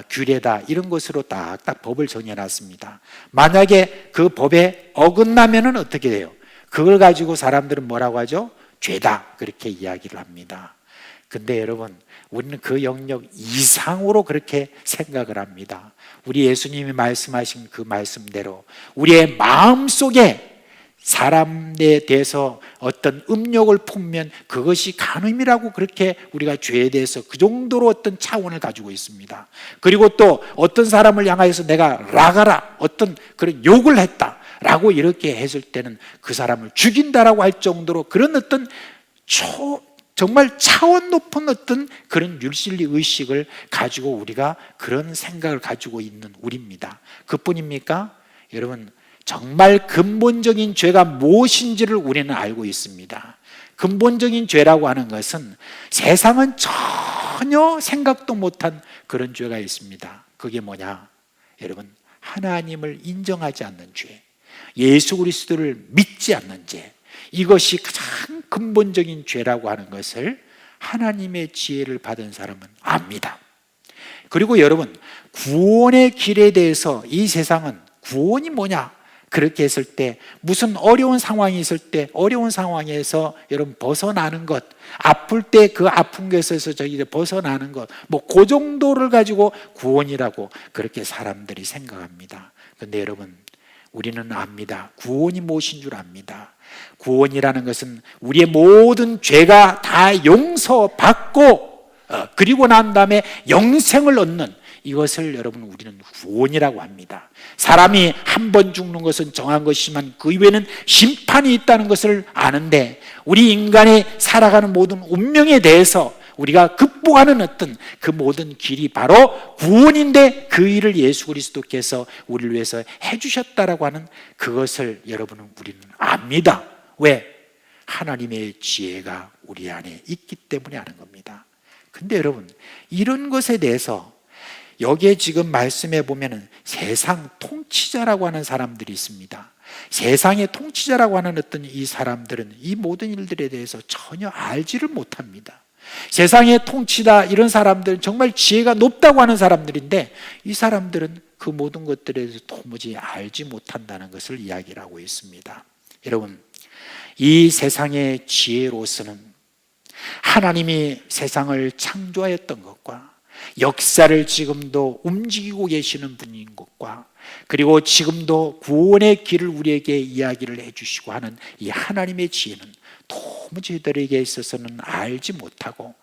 Speaker 5: 규례다 이런 것으로 딱딱 법을 정해놨습니다. 만약에 그 법에 어긋나면은 어떻게 돼요? 그걸 가지고 사람들은 뭐라고 하죠? 죄다, 그렇게 이야기를 합니다. 근데 여러분, 우리는 그 영역 이상으로 그렇게 생각을 합니다. 우리 예수님이 말씀하신 그 말씀대로 우리의 마음속에 사람에 대해서 어떤 음욕을 품으면 그것이 간음이라고 그렇게 우리가 죄에 대해서 그 정도로 어떤 차원을 가지고 있습니다. 그리고 또 어떤 사람을 향하여서 내가 라가라 어떤 그런 욕을 했다 라고 이렇게 했을 때는 그 사람을 죽인다라고 할 정도로 그런 어떤 정말 차원 높은 어떤 그런 율실리 의식을 가지고 우리가 그런 생각을 가지고 있는 우리입니다. 그뿐입니까? 여러분, 정말 근본적인 죄가 무엇인지를 우리는 알고 있습니다. 근본적인 죄라고 하는 것은 세상은 전혀 생각도 못한 그런 죄가 있습니다. 그게 뭐냐? 여러분, 하나님을 인정하지 않는 죄, 예수 그리스도를 믿지 않는 죄, 이것이 가장 근본적인 죄라고 하는 것을 하나님의 지혜를 받은 사람은 압니다. 그리고 여러분, 구원의 길에 대해서 이 세상은 구원이 뭐냐? 그렇게 했을 때, 무슨 어려운 상황이 있을 때 어려운 상황에서 여러분 벗어나는 것, 아플 때 그 아픈 것에서 저희 벗어나는 것, 뭐 그 정도를 가지고 구원이라고 그렇게 사람들이 생각합니다. 그런데 여러분, 우리는 압니다. 구원이 무엇인 줄 압니다. 구원이라는 것은 우리의 모든 죄가 다 용서받고 그리고 난 다음에 영생을 얻는, 이것을 여러분 우리는 구원이라고 합니다. 사람이 한 번 죽는 것은 정한 것이지만 그 이후에는 심판이 있다는 것을 아는데, 우리 인간이 살아가는 모든 운명에 대해서 우리가 극복하는 어떤 그 모든 길이 바로 구원인데, 그 일을 예수 그리스도께서 우리를 위해서 해주셨다라고 하는 그것을 여러분은 우리는 압니다. 왜? 하나님의 지혜가 우리 안에 있기 때문에 아는 겁니다. 근데 여러분, 이런 것에 대해서 여기에 지금 말씀해 보면은 세상 통치자라고 하는 사람들이 있습니다. 세상의 통치자라고 하는 어떤 이 사람들은 이 모든 일들에 대해서 전혀 알지를 못합니다. 세상의 통치다 이런 사람들은 정말 지혜가 높다고 하는 사람들인데, 이 사람들은 그 모든 것들에 대해서 도무지 알지 못한다는 것을 이야기를 하고 있습니다. 여러분, 이 세상의 지혜로서는 하나님이 세상을 창조하였던 것과 역사를 지금도 움직이고 계시는 분인 것과, 그리고 지금도 구원의 길을 우리에게 이야기를 해주시고 하는 이 하나님의 지혜는 도무지 저들에게 있어서는 알지 못하고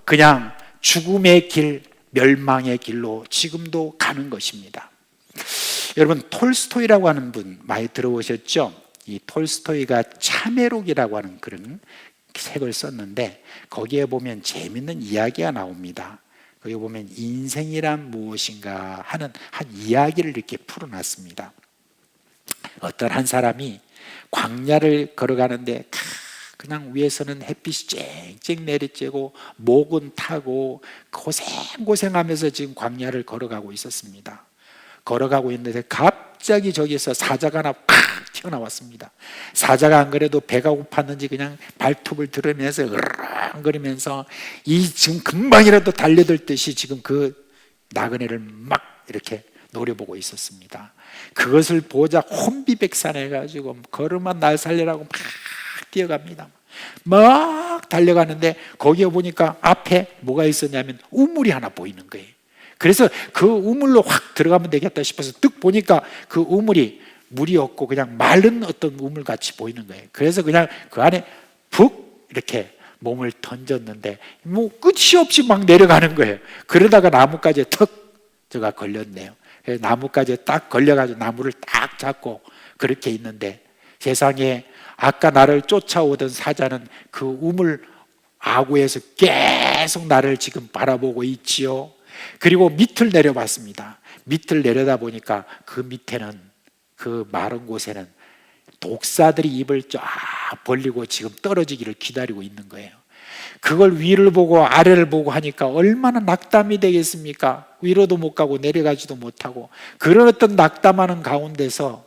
Speaker 5: 그냥 죽음의 길, 멸망의 길로 지금도 가는 것입니다. 여러분, 톨스토이라고 하는 분 많이 들어보셨죠? 이 톨스토이가 참회록이라고 하는 그런 책을 썼는데, 거기에 보면 재밌는 이야기가 나옵니다. 거기 보면 인생이란 무엇인가 하는 한 이야기를 이렇게 풀어놨습니다. 어떤 한 사람이 광야를 걸어가는데 그냥 위에서는 햇빛이 쨍쨍 내리쬐고 목은 타고 고생하면서 지금 광야를 걸어가고 있었습니다. 걸어가고 있는데 갑자기 저기서 사자가 하나 팍 튀어나왔습니다. 사자가 안 그래도 배가 고팠는지 그냥 발톱을 드러내면서 으르렁거리면서 이 지금 금방이라도 달려들 듯이 지금 그 나그네를 막 이렇게 노려보고 있었습니다. 그것을 보자 혼비백산해가지고 걸음만 날 살려라고 막 뛰어갑니다. 막 달려가는데 거기에 보니까 앞에 뭐가 있었냐면 우물이 하나 보이는 거예요. 그래서 그 우물로 확 들어가면 되겠다 싶어서 뜩 보니까 그 우물이 물이 없고 그냥 마른 어떤 우물 같이 보이는 거예요. 그래서 그냥 그 안에 푹 이렇게 몸을 던졌는데 뭐 끝이 없이 막 내려가는 거예요. 그러다가 나뭇가지에 턱 저가 걸렸네요. 그래서 나뭇가지에 딱 걸려가지고 나무를 딱 잡고 그렇게 있는데, 세상에 아까 나를 쫓아오던 사자는 그 우물 아구에서 계속 나를 지금 바라보고 있지요. 그리고 밑을 내려봤습니다. 밑을 내려다 보니까 그 밑에는, 그 마른 곳에는 독사들이 입을 쫙 벌리고 지금 떨어지기를 기다리고 있는 거예요. 그걸 위를 보고 아래를 보고 하니까 얼마나 낙담이 되겠습니까? 위로도 못 가고 내려가지도 못하고, 그런 어떤 낙담하는 가운데서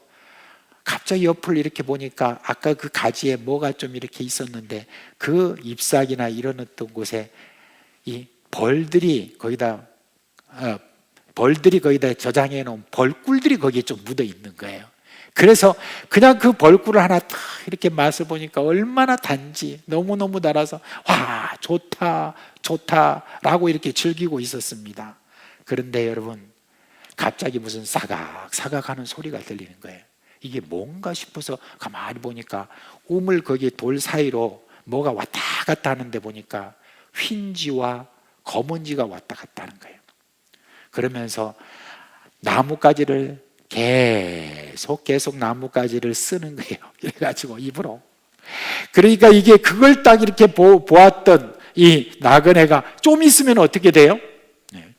Speaker 5: 갑자기 옆을 이렇게 보니까 아까 그 가지에 뭐가 좀 이렇게 있었는데, 그 잎사귀나 이런 어떤 곳에 이 벌들이 거기다 저장해 놓은 벌꿀들이 거기에 좀 묻어 있는 거예요. 그래서 그냥 그 벌꿀을 하나 딱 이렇게 맛을 보니까 얼마나 단지, 너무너무 달아서 와 좋다라고 이렇게 즐기고 있었습니다. 그런데 여러분, 갑자기 무슨 사각 하는 소리가 들리는 거예요. 이게 뭔가 싶어서 가만히 보니까 우물 거기 돌 사이로 뭐가 왔다 갔다 하는데 보니까 휜지와 검은지가 왔다 갔다 하는 거예요. 그러면서 나뭇가지를 계속 나뭇가지를 쓰는 거예요. 이래가지고 입으로. 그러니까 이게 그걸 딱 이렇게 보았던 이 나그네가 좀 있으면 어떻게 돼요?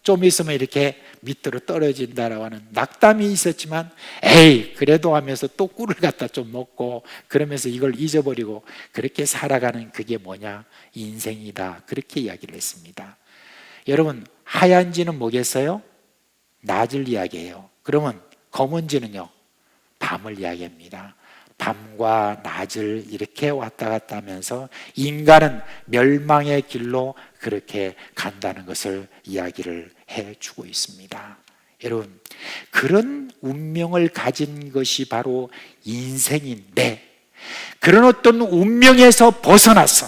Speaker 5: 좀 있으면 이렇게 밑으로 떨어진다라고 하는 낙담이 있었지만, 에이 그래도 하면서 또 꿀을 갖다 좀 먹고 그러면서 이걸 잊어버리고 그렇게 살아가는, 그게 뭐냐? 인생이다. 그렇게 이야기를 했습니다. 여러분, 하얀지는 뭐겠어요? 낮을 이야기해요. 그러면 검은지는요? 밤을 이야기합니다. 밤과 낮을 이렇게 왔다 갔다 하면서 인간은 멸망의 길로 그렇게 간다는 것을 이야기를 해주고 있습니다. 여러분, 그런 운명을 가진 것이 바로 인생인데, 그런 어떤 운명에서 벗어나서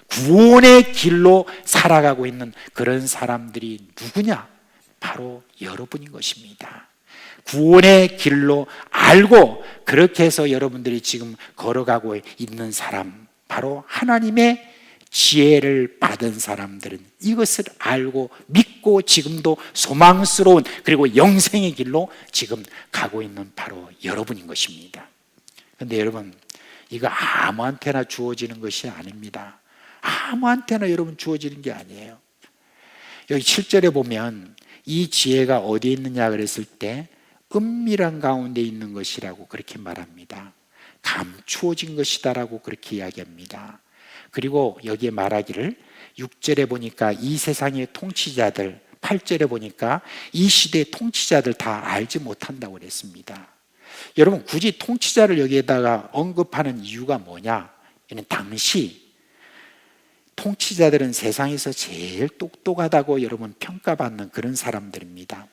Speaker 5: 구원의 길로 살아가고 있는 그런 사람들이 누구냐? 바로 여러분인 것입니다. 구원의 길로 알고 그렇게 해서 여러분들이 지금 걸어가고 있는 사람, 바로 하나님의 지혜를 받은 사람들은 이것을 알고 믿고 지금도 소망스러운 그리고 영생의 길로 지금 가고 있는 바로 여러분인 것입니다. 그런데 여러분, 이거 아무한테나 주어지는 것이 아닙니다. 아무한테나 여러분 주어지는 게 아니에요. 여기 7절에 보면 이 지혜가 어디에 있느냐 그랬을 때 은밀한 가운데 있는 것이라고 그렇게 말합니다. 감추어진 것이다라고 그렇게 이야기합니다. 그리고 여기에 말하기를 6절에 보니까 이 세상의 통치자들, 8절에 보니까 이 시대의 통치자들 다 알지 못한다고 그랬습니다. 여러분, 굳이 통치자를 여기에다가 언급하는 이유가 뭐냐? 이는 당시 통치자들은 세상에서 제일 똑똑하다고 여러분 평가받는 그런 사람들입니다.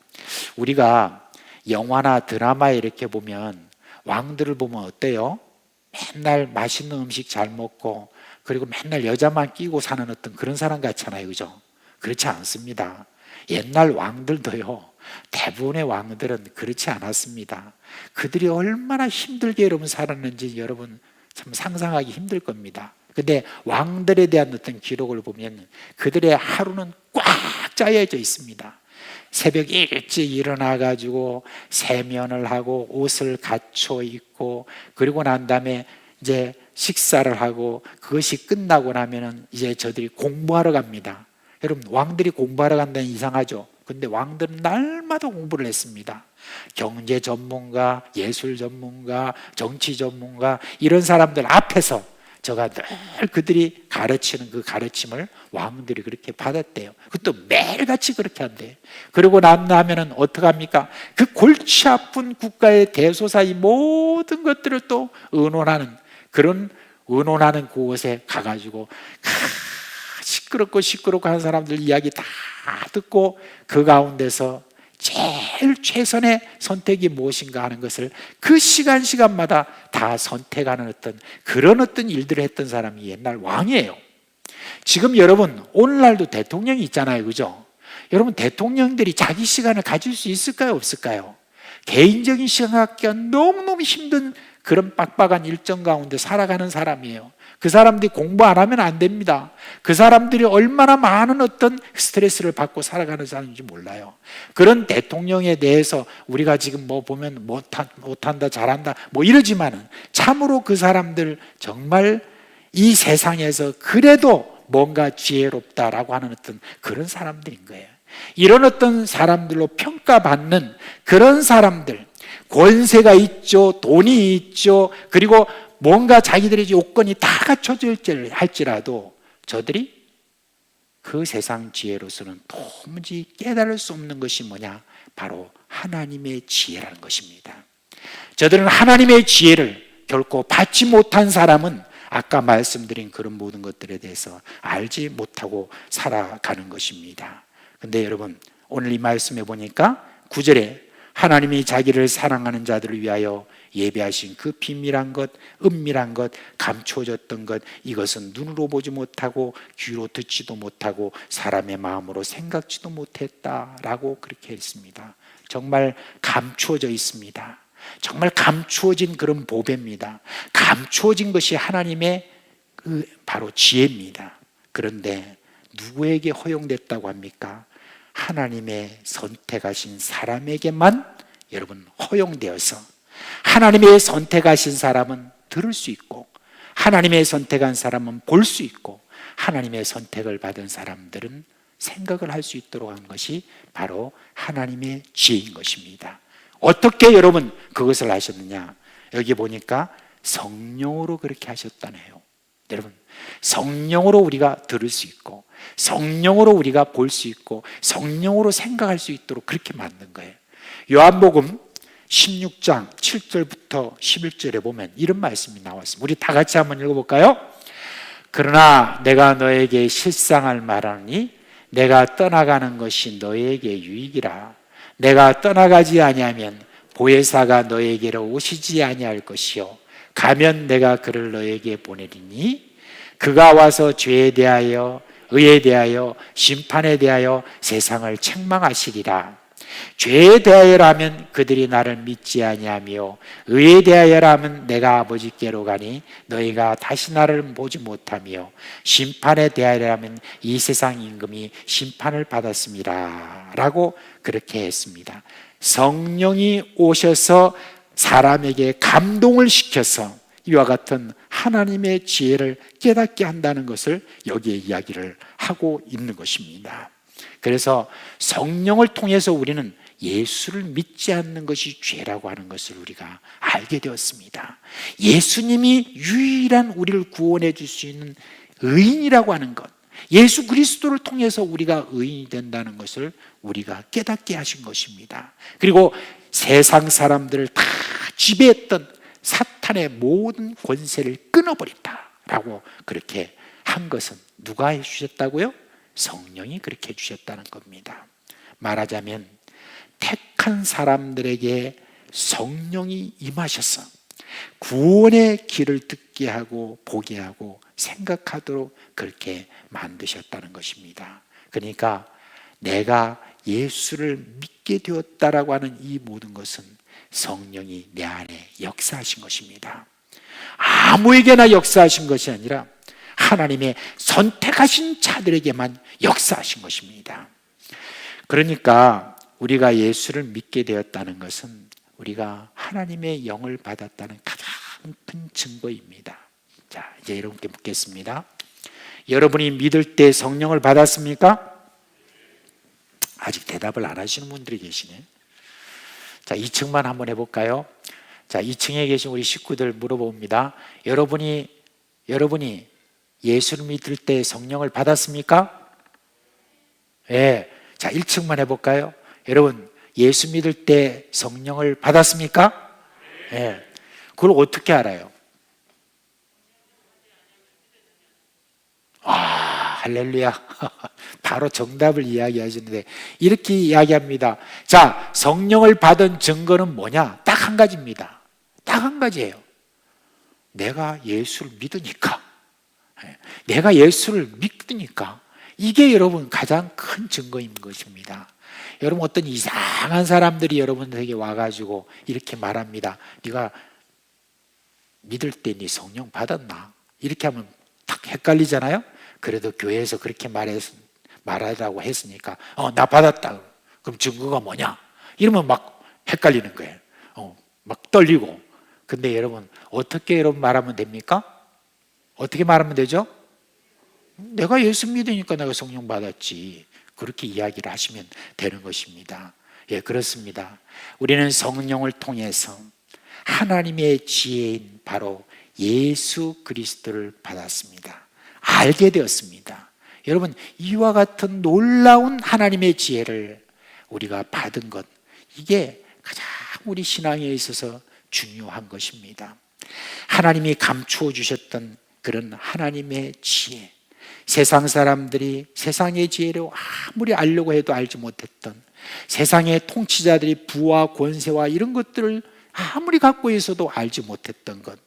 Speaker 5: 우리가 영화나 드라마에 이렇게 보면 왕들을 보면 어때요? 맨날 맛있는 음식 잘 먹고 그리고 맨날 여자만 끼고 사는 어떤 그런 사람 같잖아요, 그죠? 그렇지 않습니다. 옛날 왕들도요, 대부분의 왕들은 그렇지 않았습니다. 그들이 얼마나 힘들게 여러분 살았는지 여러분 참 상상하기 힘들 겁니다. 근데 왕들에 대한 어떤 기록을 보면 그들의 하루는 꽉 짜여져 있습니다. 새벽 일찍 일어나 가지고 세면을 하고 옷을 갖춰 입고 그리고 난 다음에 이제 식사를 하고 그것이 끝나고 나면은 이제 저들이 공부하러 갑니다. 여러분, 왕들이 공부하러 간다는 이상하죠? 근데 왕들은 날마다 공부를 했습니다. 경제 전문가, 예술 전문가, 정치 전문가 이런 사람들 앞에서 저가 늘 그들이 가르치는 그 가르침을 왕들이 그렇게 받았대요. 그것도 매일같이 그렇게 한대요. 그러고 나면은 어떡합니까? 그 골치 아픈 국가의 대소사 이 모든 것들을 또 의논하는 그런 의논하는 그곳에 가가지고 시끄럽고 하는 사람들 이야기 다 듣고 그 가운데서 제일 최선의 선택이 무엇인가 하는 것을 그 시간마다 다 선택하는 그런 일들을 했던 사람이 옛날 왕이에요. 지금 여러분, 오늘날도 대통령이 있잖아요, 그죠? 여러분, 대통령들이 자기 시간을 가질 수 있을까요, 없을까요? 개인적인 시간 갖기가 너무너무 힘든 그런 빡빡한 일정 가운데 살아가는 사람이에요. 그 사람들이 공부 안 하면 안 됩니다. 그 사람들이 얼마나 많은 어떤 스트레스를 받고 살아가는 사람인지 몰라요. 그런 대통령에 대해서 우리가 지금 뭐 보면 못한다, 잘한다 뭐 이러지만은 참으로 그 사람들 정말 이 세상에서 그래도 뭔가 지혜롭다라고 하는 어떤 그런 사람들인 거예요. 이런 어떤 사람들로 평가받는 그런 사람들, 권세가 있죠, 돈이 있죠, 그리고 뭔가 자기들의 요건이 다 갖춰져 할지라도 저들이 그 세상 지혜로서는 도무지 깨달을 수 없는 것이 뭐냐? 바로 하나님의 지혜라는 것입니다. 저들은 하나님의 지혜를 결코 받지 못한 사람은 아까 말씀드린 그런 모든 것들에 대해서 알지 못하고 살아가는 것입니다. 근데 여러분, 오늘 이 말씀에 보니까 9절에 하나님이 자기를 사랑하는 자들을 위하여 예배하신 그 비밀한 것, 은밀한 것, 감춰졌던 것, 이것은 눈으로 보지 못하고 귀로 듣지도 못하고 사람의 마음으로 생각지도 못했다라고 그렇게 했습니다. 정말 감추어져 있습니다. 정말 감추어진 그런 보배입니다. 감추어진 것이 하나님의 그 바로 지혜입니다. 그런데 누구에게 허용됐다고 합니까? 하나님의 선택하신 사람에게만 여러분 허용되어서 하나님의 선택하신 사람은 들을 수 있고 하나님의 선택한 사람은 볼 수 있고 하나님의 선택을 받은 사람들은 생각을 할 수 있도록 한 것이 바로 하나님의 지혜인 것입니다. 어떻게 여러분 그것을 하셨느냐? 여기 보니까 성령으로 그렇게 하셨다네요. 여러분, 성령으로 우리가 들을 수 있고 성령으로 우리가 볼 수 있고 성령으로 생각할 수 있도록 그렇게 만든 거예요. 요한복음 16장 7절부터 11절에 보면 이런 말씀이 나왔습니다. 우리 다 같이 한번 읽어볼까요? 그러나 내가 너에게 실상을 말하니 내가 떠나가는 것이 너에게 유익이라. 내가 떠나가지 아니하면 보혜사가 너에게로 오시지 아니할 것이요 가면 내가 그를 너에게 보내리니 그가 와서 죄에 대하여 의에 대하여 심판에 대하여 세상을 책망하시리라. 죄에 대하여라면 그들이 나를 믿지 아니하며 의에 대하여라면 내가 아버지께로 가니 너희가 다시 나를 보지 못하며 심판에 대하여라면 이 세상 임금이 심판을 받았습니다 라고 그렇게 했습니다. 성령이 오셔서 사람에게 감동을 시켜서 이와 같은 하나님의 지혜를 깨닫게 한다는 것을 여기에 이야기를 하고 있는 것입니다. 그래서 성령을 통해서 우리는 예수를 믿지 않는 것이 죄라고 하는 것을 우리가 알게 되었습니다. 예수님이 유일한 우리를 구원해 줄 수 있는 의인이라고 하는 것, 예수 그리스도를 통해서 우리가 의인이 된다는 것을 우리가 깨닫게 하신 것입니다. 그리고 세상 사람들을 다 지배했던 사탄의 모든 권세를 끊어버린다라고 그렇게 한 것은 누가 해주셨다고요? 성령이 그렇게 해주셨다는 겁니다. 말하자면 택한 사람들에게 성령이 임하셔서 구원의 길을 듣게 하고 보게 하고 생각하도록 그렇게 만드셨다는 것입니다. 그러니까 내가 예수를 믿게 되었다라고 하는 이 모든 것은 성령이 내 안에 역사하신 것입니다. 아무에게나 역사하신 것이 아니라 하나님의 선택하신 자들에게만 역사하신 것입니다. 그러니까 우리가 예수를 믿게 되었다는 것은 우리가 하나님의 영을 받았다는 가장 큰 증거입니다. 자, 이제 여러분께 묻겠습니다. 여러분이 믿을 때 성령을 받았습니까? 아직 대답을 안 하시는 분들이 계시네. 자, 2층만 한번 해볼까요? 자, 2층에 계신 우리 식구들 물어봅니다. 여러분이 예수를 믿을 때 성령을 받았습니까? 예. 자, 1층만 해볼까요? 여러분, 예수 믿을 때 성령을 받았습니까? 예. 그걸 어떻게 알아요? 할렐루야. 바로 정답을 이야기하시는데 이렇게 이야기합니다. 자, 성령을 받은 증거는 뭐냐? 딱 한 가지입니다. 딱 한 가지예요. 내가 예수를 믿으니까. 내가 예수를 믿으니까. 이게 여러분 가장 큰 증거인 것입니다. 여러분 어떤 이상한 사람들이 여러분에게 와가지고 이렇게 말합니다. 네가 믿을 때 네 성령 받았나? 이렇게 하면 딱 헷갈리잖아요. 그래도 교회에서 그렇게 말하라고 했으니까 나 받았다. 그럼 증거가 뭐냐? 이러면 막 헷갈리는 거예요. 막 떨리고. 근데 여러분 어떻게 여러분 말하면 됩니까? 어떻게 말하면 되죠? 내가 예수 믿으니까 내가 성령 받았지. 그렇게 이야기를 하시면 되는 것입니다. 예, 그렇습니다. 우리는 성령을 통해서 하나님의 지혜인 바로 예수 그리스도를 받았습니다. 알게 되었습니다. 여러분, 이와 같은 놀라운 하나님의 지혜를 우리가 받은 것, 이게 가장 우리 신앙에 있어서 중요한 것입니다. 하나님이 감추어 주셨던 그런 하나님의 지혜, 세상 사람들이 세상의 지혜를 아무리 알려고 해도 알지 못했던, 세상의 통치자들이 부와 권세와 이런 것들을 아무리 갖고 있어도 알지 못했던 것,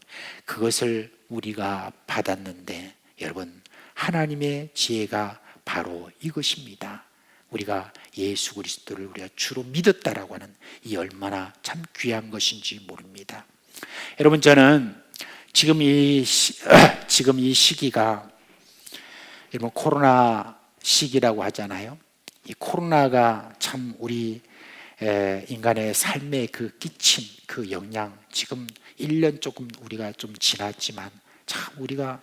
Speaker 5: 그것을 우리가 받았는데 여러분, 하나님의 지혜가 바로 이것입니다. 우리가 예수 그리스도를 우리가 주로 믿었다라고 하는 이 얼마나 참 귀한 것인지 모릅니다. 여러분, 저는 지금 이 시기가 여러분 코로나 시기라고 하잖아요. 이 코로나가 참 우리 인간의 삶에 그 끼친 그 영향, 지금 1년 조금 우리가 좀 지났지만 참 우리가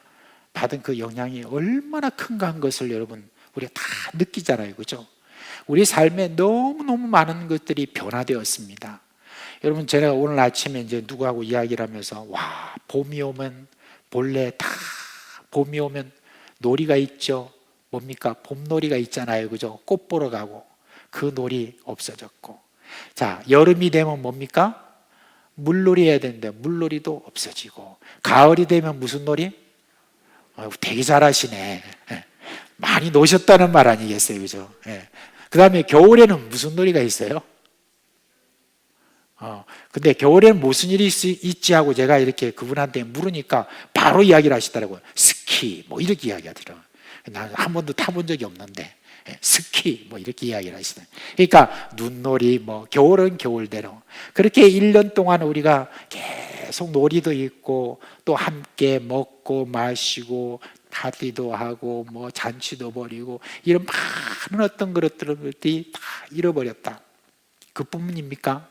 Speaker 5: 받은 그 영향이 얼마나 큰가 한 것을 여러분 우리가 다 느끼잖아요. 그죠? 우리 삶에 너무너무 많은 것들이 변화되었습니다. 여러분, 제가 오늘 아침에 이제 누구하고 이야기를 하면서 봄이 오면 본래 다 봄이 오면 놀이가 있죠. 뭡니까? 봄놀이가 있잖아요. 그죠? 꽃 보러 가고 그 놀이 없어졌고, 자, 여름이 되면 뭡니까? 물놀이 해야 되는데 물놀이도 없어지고, 가을이 되면 무슨 놀이? 되게 잘하시네. 많이 노셨다는 말 아니겠어요? 그죠? 그 다음에 겨울에는 무슨 놀이가 있어요? 근데 겨울에는 무슨 일이 있지 하고 제가 이렇게 그분한테 물으니까 바로 이야기를 하시더라고요. 스키 뭐 이렇게 이야기하더라고요. 나는 한 번도 타본 적이 없는데 스키 뭐 이렇게 이야기를 하시더라고요. 그러니까 눈놀이 뭐 겨울은 겨울대로 그렇게 1년 동안 우리가 계속 놀이도 있고 또 함께 먹고 마시고 파티도 하고 뭐 잔치도 벌이고 이런 많은 어떤 것들이 다 잃어버렸다. 그뿐입니까?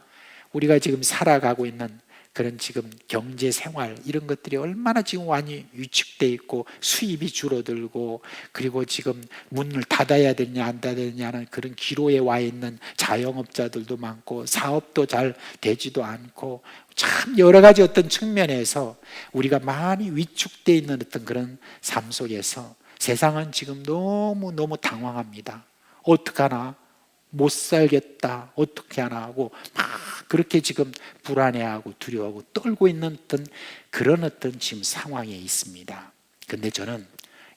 Speaker 5: 우리가 지금 살아가고 있는 그런 지금 경제 생활 이런 것들이 얼마나 지금 많이 위축돼 있고 수입이 줄어들고 그리고 지금 문을 닫아야 되냐 안 닫아야 되냐는 그런 기로에 와 있는 자영업자들도 많고 사업도 잘 되지도 않고 참 여러 가지 어떤 측면에서 우리가 많이 위축돼 있는 어떤 그런 삶 속에서 세상은 지금 너무 당황합니다. 어떡하나? 못 살겠다. 어떻게 하나 하고 막 그렇게 지금 불안해하고 두려워하고 떨고 있는 그런 지금 상황에 있습니다. 근데 저는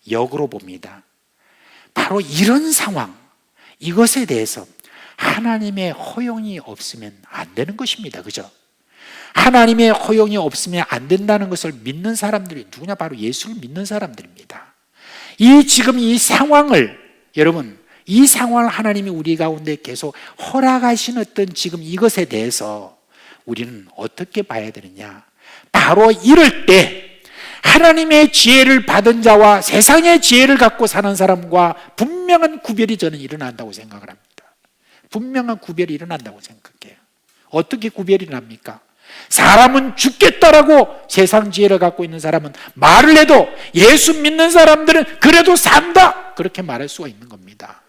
Speaker 5: 역으로 봅니다. 바로 이런 상황, 이것에 대해서 하나님의 허용이 없으면 안 되는 것입니다. 그죠? 하나님의 허용이 없으면 안 된다는 것을 믿는 사람들이 누구냐? 바로 예수를 믿는 사람들입니다. 지금 이 상황을 여러분 이 상황을 하나님이 우리 가운데 계속 허락하신 어떤 지금 이것에 대해서 우리는 어떻게 봐야 되느냐? 바로 이럴 때 하나님의 지혜를 받은 자와 세상의 지혜를 갖고 사는 사람과 분명한 구별이 저는 일어난다고 생각을 합니다. 분명한 구별이 일어난다고 생각해요. 어떻게 구별이 납니까? 사람은 죽겠다라고 세상 지혜를 갖고 있는 사람은 말을 해도 예수 믿는 사람들은 그래도 산다 그렇게 말할 수가 있는 겁니다.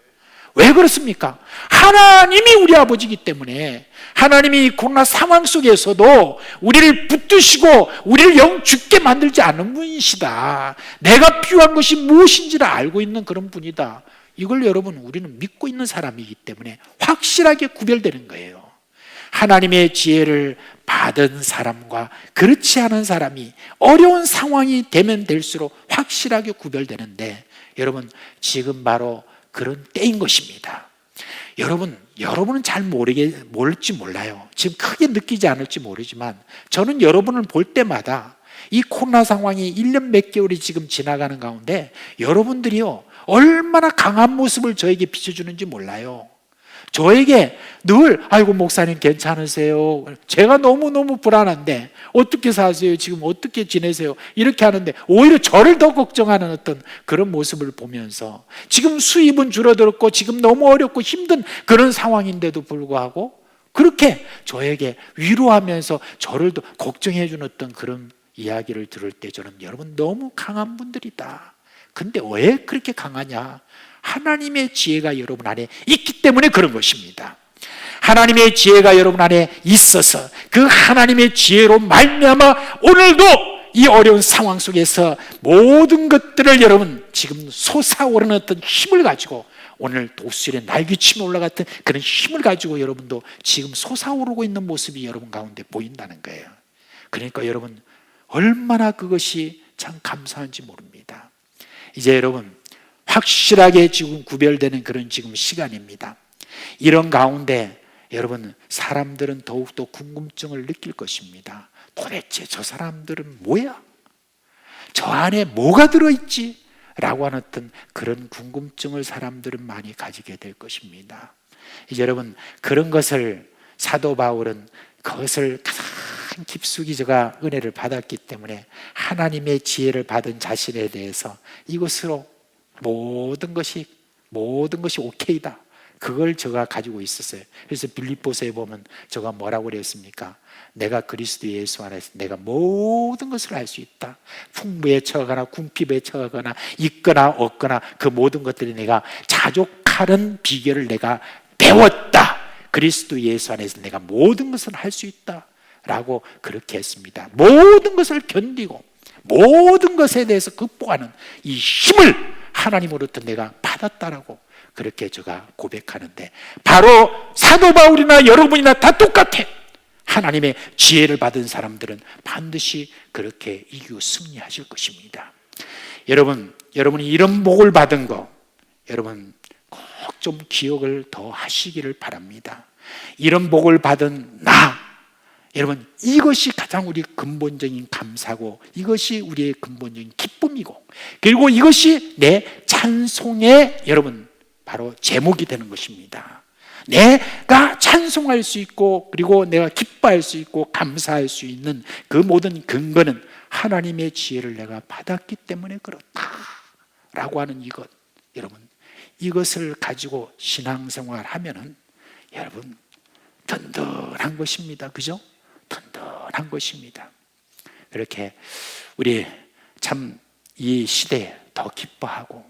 Speaker 5: 왜 그렇습니까? 하나님이 우리 아버지이기 때문에 하나님이 이 코로나 상황 속에서도 우리를 붙드시고 우리를 영 죽게 만들지 않은 분이시다. 내가 필요한 것이 무엇인지를 알고 있는 그런 분이다. 이걸 여러분 우리는 믿고 있는 사람이기 때문에 확실하게 구별되는 거예요. 하나님의 지혜를 받은 사람과 그렇지 않은 사람이 어려운 상황이 되면 될수록 확실하게 구별되는데 여러분 지금 바로 그런 때인 것입니다. 여러분은 잘 모를지 몰라요. 지금 크게 느끼지 않을지 모르지만 저는 여러분을 볼 때마다 이 코로나 상황이 1년 몇 개월이 지금 지나가는 가운데 여러분들이요 얼마나 강한 모습을 저에게 비춰주는지 몰라요. 저에게 늘 아이고 목사님 괜찮으세요? 제가 너무너무 불안한데 어떻게 사세요? 지금 어떻게 지내세요? 이렇게 하는데 오히려 저를 더 걱정하는 어떤 그런 모습을 보면서 지금 수입은 줄어들었고 지금 너무 어렵고 힘든 그런 상황인데도 불구하고 그렇게 저에게 위로하면서 저를 더 걱정해 주는 어떤 그런 이야기를 들을 때 저는 여러분 너무 강한 분들이다. 근데 왜 그렇게 강하냐? 하나님의 지혜가 여러분 안에 있기 때문에 그런 것입니다. 하나님의 지혜가 여러분 안에 있어서 그 하나님의 지혜로 말미암아 오늘도 이 어려운 상황 속에서 모든 것들을 여러분 지금 솟아오르는 어떤 힘을 가지고 오늘 독수리의 날개침에 올라갔던 그런 힘을 가지고 여러분도 지금 솟아오르고 있는 모습이 여러분 가운데 보인다는 거예요. 그러니까 여러분 얼마나 그것이 참 감사한지 모릅니다. 이제 여러분 확실하게 지금 구별되는 그런 지금 시간입니다. 이런 가운데 여러분 사람들은 더욱더 궁금증을 느낄 것입니다. 도대체 저 사람들은 뭐야? 저 안에 뭐가 들어있지? 라고 하는 어떤 그런 궁금증을 사람들은 많이 가지게 될 것입니다. 이제 여러분 그런 것을 사도 바울은 그것을 가장 깊숙이 제가 은혜를 받았기 때문에 하나님의 지혜를 받은 자신에 대해서 이것으로 모든 것이 오케이다. 그걸 제가 가지고 있었어요. 그래서 빌립보서에 보면 제가 뭐라고 그랬습니까? 내가 그리스도 예수 안에서 내가 모든 것을 할 수 있다. 풍부에 처하거나 궁핍에 처하거나 있거나 없거나 그 모든 것들이 내가 자족하는 비결을 내가 배웠다. 그리스도 예수 안에서 내가 모든 것을 할 수 있다. 라고 그렇게 했습니다. 모든 것을 견디고 모든 것에 대해서 극복하는 이 힘을 하나님으로부터 내가 받았다라고 그렇게 제가 고백하는데 바로 사도 바울이나 여러분이나 다 똑같아. 하나님의 지혜를 받은 사람들은 반드시 그렇게 이기고 승리하실 것입니다. 여러분이 이런 복을 받은 거 여러분 꼭 좀 기억을 더 하시기를 바랍니다. 이런 복을 받은 나 여러분, 이것이 가장 우리 근본적인 감사고, 이것이 우리의 근본적인 기쁨이고, 그리고 이것이 내 찬송의 여러분 바로 제목이 되는 것입니다. 내가 찬송할 수 있고, 그리고 내가 기뻐할 수 있고 감사할 수 있는 그 모든 근거는 하나님의 지혜를 내가 받았기 때문에 그렇다라고 하는 이것, 여러분, 이것을 가지고 신앙생활 하면은 여러분 든든한 것입니다. 그죠? 든든한 것입니다. 이렇게 우리 참 이 시대에 더 기뻐하고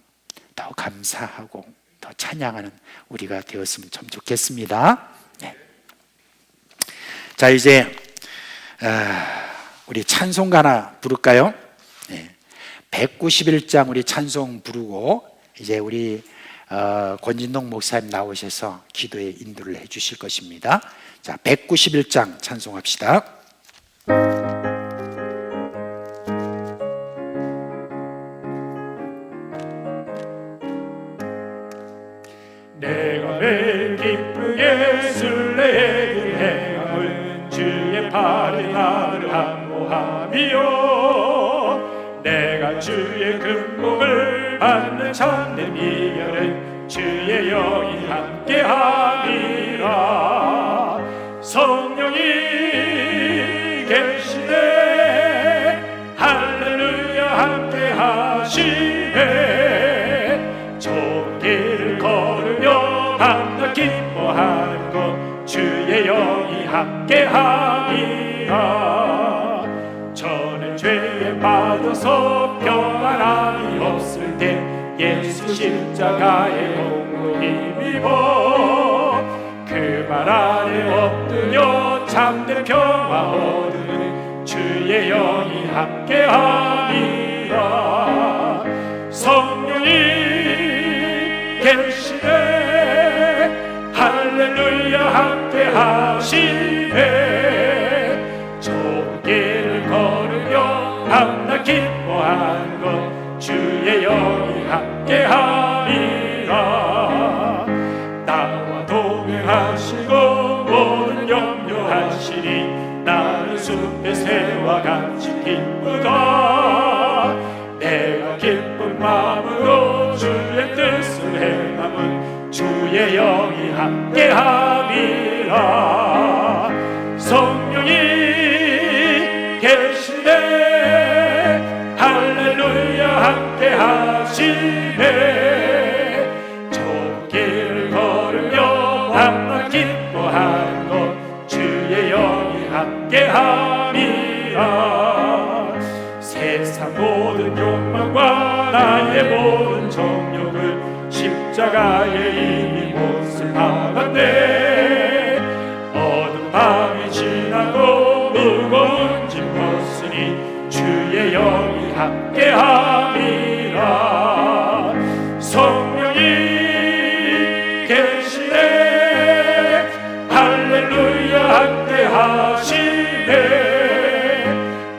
Speaker 5: 더 감사하고 더 찬양하는 우리가 되었으면 참 좋겠습니다. 네. 자, 이제 우리 찬송가 하나 부를까요? 네. 191장 우리 찬송 부르고 이제 우리 권진동 목사님 나오셔서 기도에 인도를 해 주실 것입니다. 자, 191장 찬송합시다.
Speaker 3: 내가 매일 기쁘게 순례의 길 행함을 주의 팔에 나를 안보하며 내가 주의 금복을 받는 참된 이별은 주의 영이 함께함이라. 성령이 계시네 할렐루야 함께하시네. 좁은 길을 걸으며 밤낮 기뻐하는 것 주의 영이 함께함이라. 저는 죄에 빠져서 평안함이 없을 때 예수 십자가의 공로 힘입어 그 말 안에 엎드려 참된 평화 얻으는 주의 영이 함께함이라. 성령이 계시네 할렐루야 함께하시네. 좁은 길을 걸으며 밤낮 기뻐하는 것 주의 영이 함께함이라. 나와 동행하시고 모든 염려하시니 나는 숲의 새와 같이 기쁘다. 내가 기쁜 마음으로 주의 뜻을 행함은 주의 영이 함께함이라. 성령이 계시네 할렐루야 함께하시네. 좁은 길을 걸으며 밤낮 기뻐하는 것 주의 영이 함께함이라. 세상 모든 욕망과 나의 모든 정욕을 십자가에 이미 못을 박았네. 어두운 밤이 지나고 무거운 짐 벗으니 주의 영이 함께함이라. 성령이 계시네 할렐루야 함께하시네.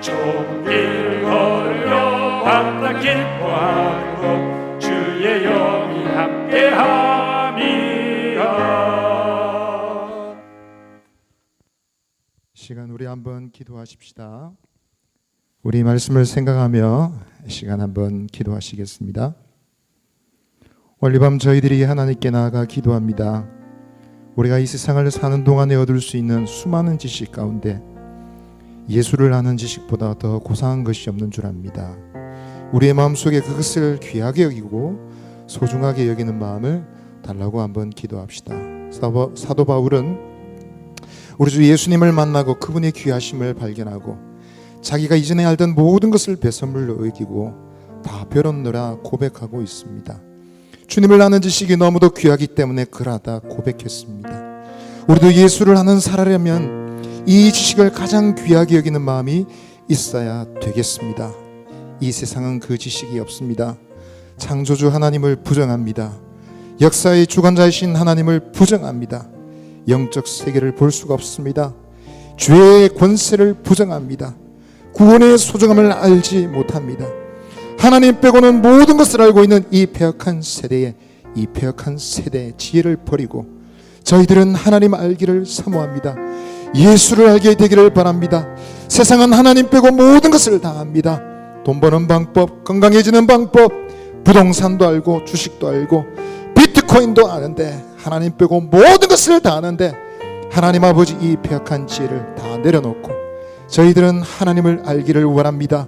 Speaker 3: 좁은 길을 걸으며 밤낮 기뻐하는 것 주의 영이 함께함이라.
Speaker 6: 시간 우리 한번 기도하십시다. 우리 말씀을 생각하며 시간 한번 기도하시겠습니다. 오늘 이 밤 저희들이 하나님께 나아가 기도합니다. 우리가 이 세상을 사는 동안에 얻을 수 있는 수많은 지식 가운데 예수를 아는 지식보다 더 고상한 것이 없는 줄 압니다. 우리의 마음속에 그것을 귀하게 여기고 소중하게 여기는 마음을 달라고 한번 기도합시다. 사도 바울은 우리 주 예수님을 만나고 그분의 귀하심을 발견하고 자기가 이전에 알던 모든 것을 배선물로 여기고 다 배웠노라 고백하고 있습니다. 주님을 아는 지식이 너무도 귀하기 때문에 그러하다 고백했습니다. 우리도 예수를 아는 살아려면 이 지식을 가장 귀하게 여기는 마음이 있어야 되겠습니다. 이 세상은 그 지식이 없습니다. 창조주 하나님을 부정합니다. 역사의 주관자이신 하나님을 부정합니다. 영적 세계를 볼 수가 없습니다. 죄의 권세를 부정합니다. 구원의 소중함을 알지 못합니다. 하나님 빼고는 모든 것을 알고 있는 이 패역한 세대의 지혜를 버리고 저희들은 하나님 알기를 사모합니다. 예수를 알게 되기를 바랍니다. 세상은 하나님 빼고 모든 것을 다 압니다. 돈 버는 방법, 건강해지는 방법, 부동산도 알고 주식도 알고 비트코인도 아는데 하나님 빼고 모든 것을 다 아는데 하나님 아버지 이 폐역한 지혜를 다 내려놓고 저희들은 하나님을 알기를 원합니다.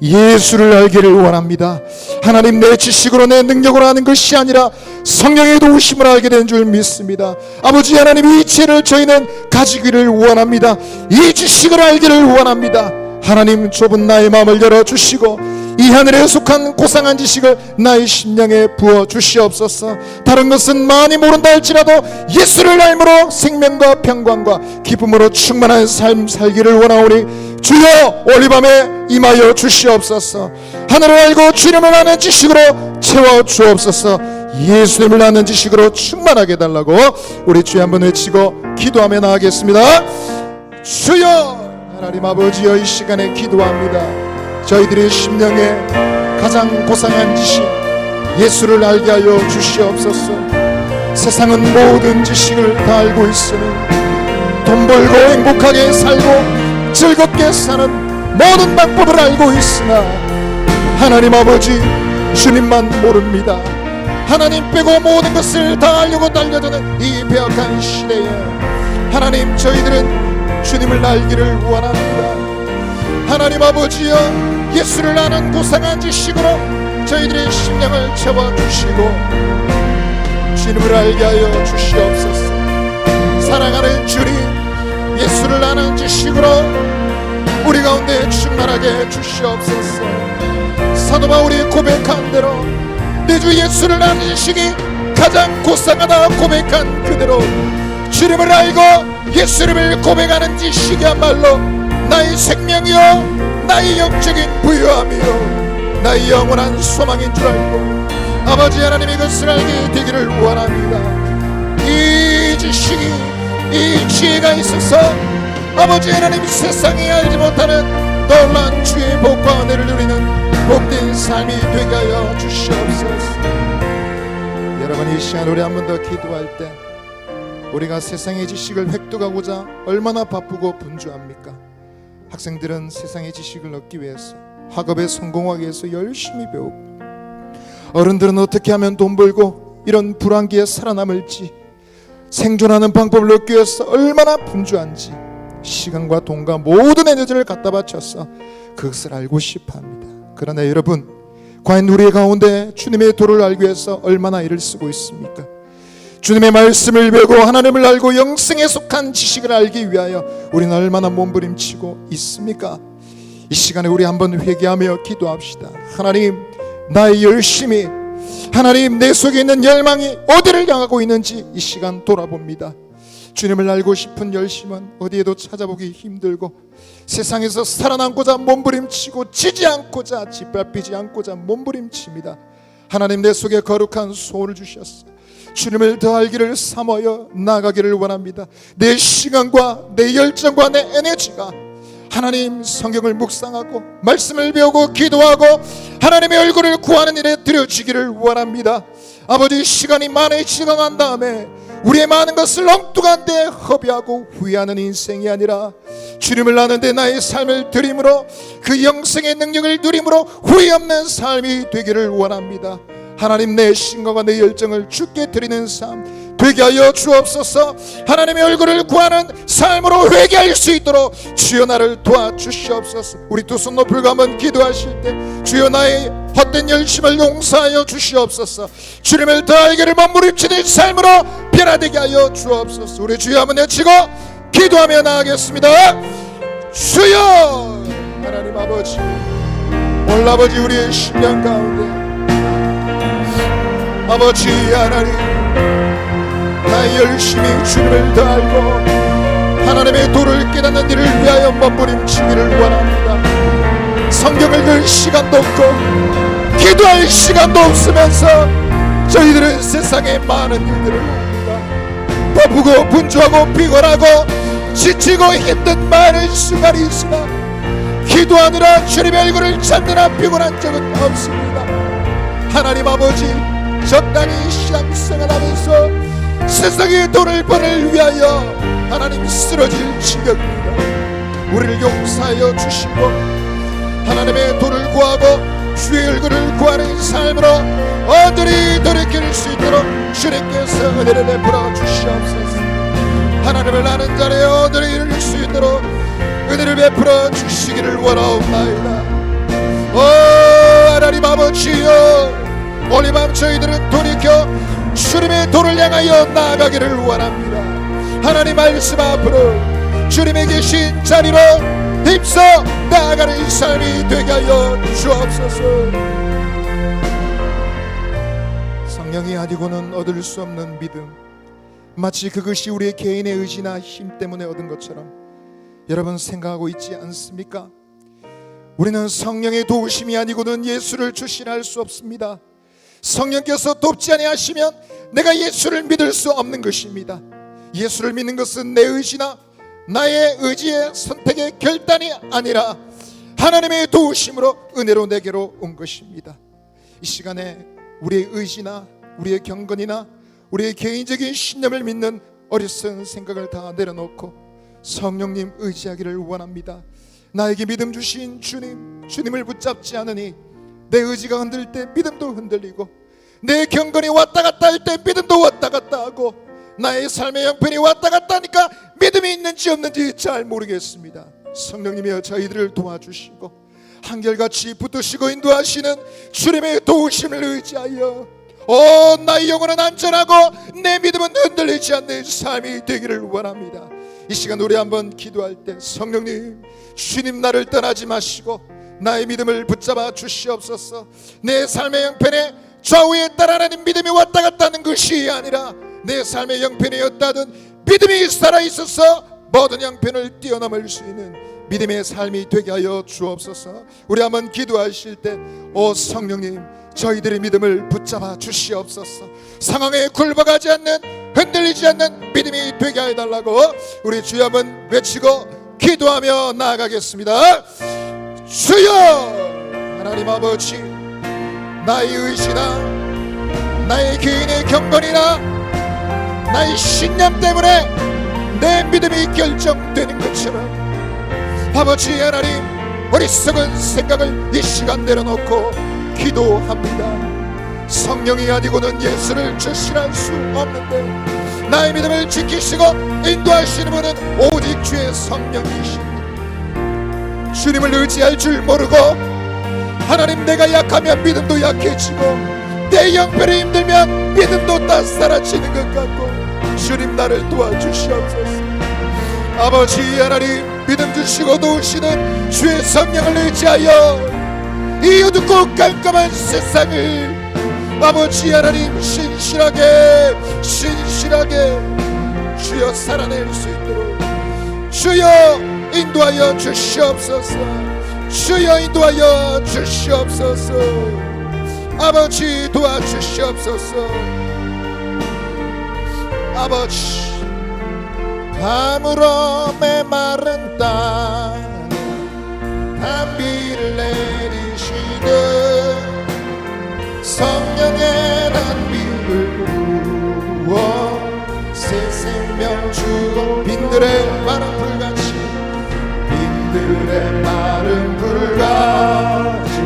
Speaker 6: 예수를 알기를 원합니다. 하나님 내 지식으로 내 능력으로 하는 것이 아니라 성령의 도우심을 알게 된 줄 믿습니다. 아버지 하나님 이 지혜를 저희는 가지기를 원합니다. 이 지식을 알기를 원합니다. 하나님 좁은 나의 마음을 열어주시고 이 하늘에 속한 고상한 지식을 나의 심령에 부어주시옵소서. 다른 것은 많이 모른다 할지라도 예수를 알므로 생명과 평강과 기쁨으로 충만한 삶 살기를 원하오니 주여 오늘 이 밤에 임하여 주시옵소서. 하늘을 알고 주님을 아는 지식으로 채워주옵소서. 예수님을 아는 지식으로 충만하게 해달라고 우리 주여 한번 외치고 기도하며 나가겠습니다. 주여 하나님 아버지여 이 시간에 기도합니다. 저희들의 심령에 가장 고상한 지식 예수를 알게 하여 주시옵소서. 세상은 모든 지식을 다 알고 있으니 돈 벌고 행복하게 살고 즐겁게 사는 모든 방법을 알고 있으나 하나님 아버지 주님만 모릅니다. 하나님 빼고 모든 것을 다 알려고 달려드는 이 배역한 시대에 하나님 저희들은 주님을 알기를 원합니다. 하나님 아버지여 예수를 아는 고상한 지식으로 저희들의 심령을 채워주시고 주님을 알게 하여 주시옵소서. 사랑하는 주님 예수를 아는 지식으로 우리 가운데 충만하게 주시옵소서. 사도 바울이 고백한 대로 내 주 예수를 아는 지식이 가장 고상하다 고백한 그대로 주님을 알고 예수님을 고백하는 지식이야말로 나의 생명이요 나의 영적인 부유함이요 나의 영원한 소망인 줄 알고 아버지 하나님 이것을 알게 되기를 원합니다. 이 지식이 이 지혜가 있어서 아버지 하나님 세상이 알지 못하는 놀라운 주의 복과 은혜를 누리는 복된 삶이 되게 하여 주시옵소서. 여러분 이 시간 우리 한 번 더 기도할 때 우리가 세상의 지식을 획득하고자 얼마나 바쁘고 분주합니까? 학생들은 세상의 지식을 얻기 위해서 학업에 성공하기 위해서 열심히 배우고 어른들은 어떻게 하면 돈 벌고 이런 불안기에 살아남을지 생존하는 방법을 얻기 위해서 얼마나 분주한지 시간과 돈과 모든 에너지를 갖다 바쳐서 그것을 알고 싶어합니다. 그러나 여러분 과연 우리 가운데 주님의 도를 알기 위해서 얼마나 애를 쓰고 있습니까? 주님의 말씀을 배우고 하나님을 알고 영생에 속한 지식을 알기 위하여 우리는 얼마나 몸부림치고 있습니까? 이 시간에 우리 한번 회개하며 기도합시다. 하나님 나의 열심이 하나님 내 속에 있는 열망이 어디를 향하고 있는지 이 시간 돌아봅니다. 주님을 알고 싶은 열심은 어디에도 찾아보기 힘들고 세상에서 살아남고자 몸부림치고 지지 않고자 짓밟히지 않고자 몸부림칩니다. 하나님 내 속에 거룩한 소원을 주셨어. 주님을 더 알기를 삼하여 나가기를 원합니다. 내 시간과 내 열정과 내 에너지가 하나님 성경을 묵상하고 말씀을 배우고 기도하고 하나님의 얼굴을 구하는 일에 들여지기를 원합니다. 아버지 시간이 많이 지나간 다음에 우리의 많은 것을 엉뚱한 데 허비하고 후회하는 인생이 아니라 주님을 아는데 나의 삶을 드림으로 그 영생의 능력을 누림으로 후회 없는 삶이 되기를 원합니다. 하나님 내 신경과 내 열정을 주께 드리는 삶 되게 하여 주옵소서. 하나님의 얼굴을 구하는 삶으로 회개할 수 있도록 주여 나를 도와주시옵소서. 우리 두 손 높이고 한번 기도하실 때 주여 나의 헛된 열심을 용서하여 주시옵소서. 주님을 더 알기를 몸부림치는 삶으로 변화되게 하여 주옵소서. 우리 주여 한번 외치고 기도하며 나가겠습니다. 주여 하나님 아버지 오늘 아버지 우리의 심령 가운데 아버지 하나님 나의 열심히 주님을 더 알고 하나님의 도를 깨닫는 일을 위하여 몸부림치기를 원합니다. 성경을 읽을 시간도 없고 기도할 시간도 없으면서 저희들은 세상의 많은 일들을 합니다. 바쁘고 분주하고 피곤하고 지치고 힘든 많은 순간이 있으나 기도하느라 주님의 얼굴을 찾느라 피곤한 적은 없습니다. 하나님 아버지 적당히 신앙생활하면서 세상의 돈을 번을 위하여 하나님 쓰러질 지경입니다. 우리를 용서하여 주시고 하나님의 돈을 구하고 주의 얼굴을 구하는 삶으로 어들이 돌이킬 수 있도록 주님께서 은혜를 베풀어 주시옵소서. 하나님을 아는 자리에 어들이 이룰 수 있도록 은혜를 베풀어 주시기를 원하옵나이다. 오 하나님 아버지여, 오늘 밤 저희들은 돌이켜 주님의 도를 향하여 나아가기를 원합니다. 하나님 말씀 앞으로 주님의 계신 자리로 힘써 나아가는 삶이 되게 하여 주옵소서. 성령이 아니고는 얻을 수 없는 믿음, 마치 그것이 우리의 개인의 의지나 힘 때문에 얻은 것처럼 여러분 생각하고 있지 않습니까? 우리는 성령의 도우심이 아니고는 예수를 주시할 수 없습니다. 성령께서 돕지 아니하시면 내가 예수를 믿을 수 없는 것입니다. 예수를 믿는 것은 내 의지나 나의 의지의 선택의 결단이 아니라 하나님의 도우심으로 은혜로 내게로 온 것입니다. 이 시간에 우리의 의지나 우리의 경건이나 우리의 개인적인 신념을 믿는 어리석은 생각을 다 내려놓고 성령님 의지하기를 원합니다. 나에게 믿음 주신 주님을 붙잡지 않으니 내 의지가 흔들릴 때 믿음도 흔들리고, 내 경건이 왔다 갔다 할 때 믿음도 왔다 갔다 하고, 나의 삶의 형편이 왔다 갔다 하니까 믿음이 있는지 없는지 잘 모르겠습니다. 성령님이여 저희들을 도와주시고 한결같이 붙드시고 인도하시는 주님의 도우심을 의지하여 나의 영혼은 안전하고 내 믿음은 흔들리지 않는 삶이 되기를 원합니다. 이 시간 우리 한번 기도할 때 성령님, 주님 나를 떠나지 마시고 나의 믿음을 붙잡아 주시옵소서. 내 삶의 형편에 좌우에 따라가는 믿음이 왔다 갔다 하는 것이 아니라 내 삶의 형편이 어떠하든 믿음이 살아있어서 모든 형편을 뛰어넘을 수 있는 믿음의 삶이 되게 하여 주옵소서. 우리 한번 기도하실 때 성령님, 저희들의 믿음을 붙잡아 주시옵소서. 상황에 굴복하지 않는, 흔들리지 않는 믿음이 되게 해달라고 우리 주여 한번 외치고 기도하며 나아가겠습니다. 주여, 하나님 아버지, 나의 의지나 나의 개인의 경건이나 나의 신념 때문에 내 믿음이 결정되는 것처럼 아버지 하나님, 어리석은 생각을 이 시간 내려놓고 기도합니다. 성령이 아니고는 예수를 주시할 수 없는데 나의 믿음을 지키시고 인도하시는 분은 오직 주의 성령이십니다. 주님을 의지할 줄 모르고 하나님, 내가 약하면 믿음도 약해지고 내 형편이 힘들면 믿음도 다 사라지는 것 같고, 주님 나를 도와주시옵소서. 아버지 하나님, 믿음 주시고 도우시는 주의 성령을 의지하여 이 어둡고 깜깜한 세상을 아버지 하나님 신실하게 주여 살아낼 수 있도록 주여 인도하여 주시옵소서. 주여 인도하여 주시옵소서. 아버지 도와주시옵소서. 아버지, 가물어 메마른 땅 단비를 내리시는 성령의 단비를 부어 새 생명 주고 빈들의 마른 불같이, 빈들의 마른 불같이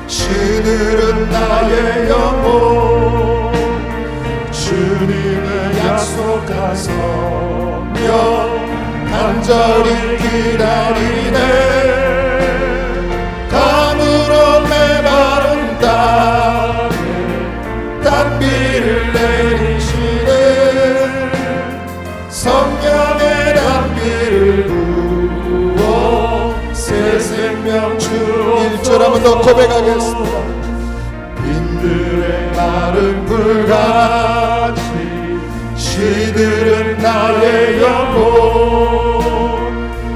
Speaker 6: 시들은 나의 영혼 주님의 약속하소 간절히 기다리네. 가물어 메마른 땅에 단비를 내리시네 성령의 단비를 부어 새 생명 주옵소서. 1절 한번 더 고백하겠습니다. 빈들의 마른 불같이 시들은 나의 영혼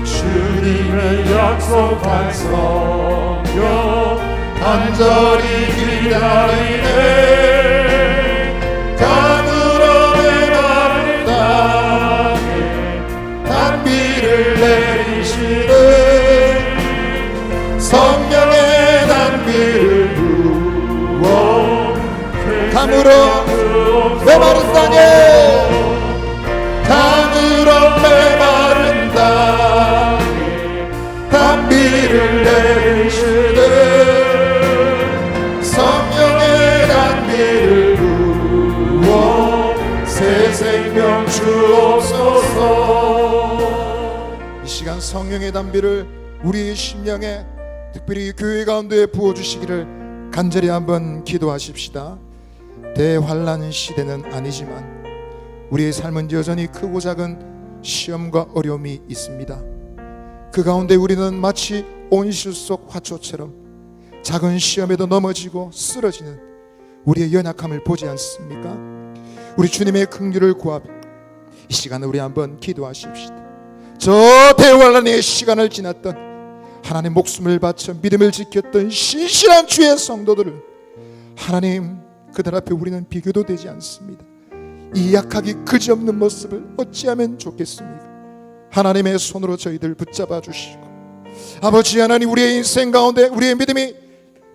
Speaker 6: 주님의 약속한 성령 간절히 기다리네. 가물어 메마른 땅에 단비를 내리시네 성령의 단비를 부어 가물어 메마른 땅에 강으로 메마른 땅에 단비를 내리시듯 성령의 단비를 부어 새 생명 주옵소서. 이 시간 성령의 단비를 우리의 심령에 특별히 교회 가운데 부어주시기를 간절히 한번 기도하십시다. 대환란 시대는 아니지만 우리의 삶은 여전히 크고 작은 시험과 어려움이 있습니다. 그 가운데 우리는 마치 온실 속 화초처럼 작은 시험에도 넘어지고 쓰러지는 우리의 연약함을 보지 않습니까? 우리 주님의 긍휼을 구하며 이 시간에 우리 한번 기도하십시다. 저 대환란의 시간을 지났던 하나님 목숨을 바쳐 믿음을 지켰던 신실한 주의 성도들을 하나님 그들 앞에 우리는 비교도 되지 않습니다. 이 약하기 그지없는 모습을 어찌하면 좋겠습니까? 하나님의 손으로 저희들 붙잡아 주시고 아버지 하나님 우리의 인생 가운데 우리의 믿음이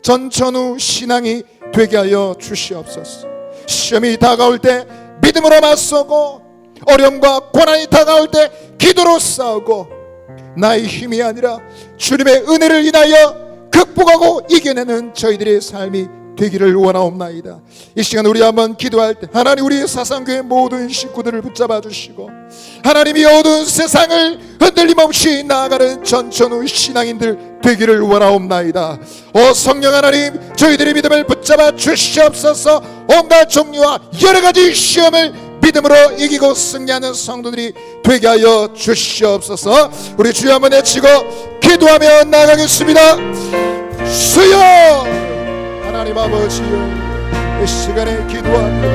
Speaker 6: 전천후 신앙이 되게 하여 주시옵소서. 시험이 다가올 때 믿음으로 맞서고 어려움과 고난이 다가올 때 기도로 싸우고 나의 힘이 아니라 주님의 은혜를 인하여 극복하고 이겨내는 저희들의 삶이 되기를 원하옵나이다. 이 시간 우리 한번 기도할 때 하나님 우리 사상교회 모든 식구들을 붙잡아 주시고 하나님이 어두운 세상을 흔들림 없이 나아가는 전천후 신앙인들 되기를 원하옵나이다. 오 성령 하나님 저희들의 믿음을 붙잡아 주시옵소서. 온갖 종류와 여러 가지 시험을 믿음으로 이기고 승리하는 성도들이 되게 하여 주시옵소서. 우리 주여 한번 외치고 기도하며 나아가겠습니다. 주여 하나님 아버지여 이 시간에 기도합니다.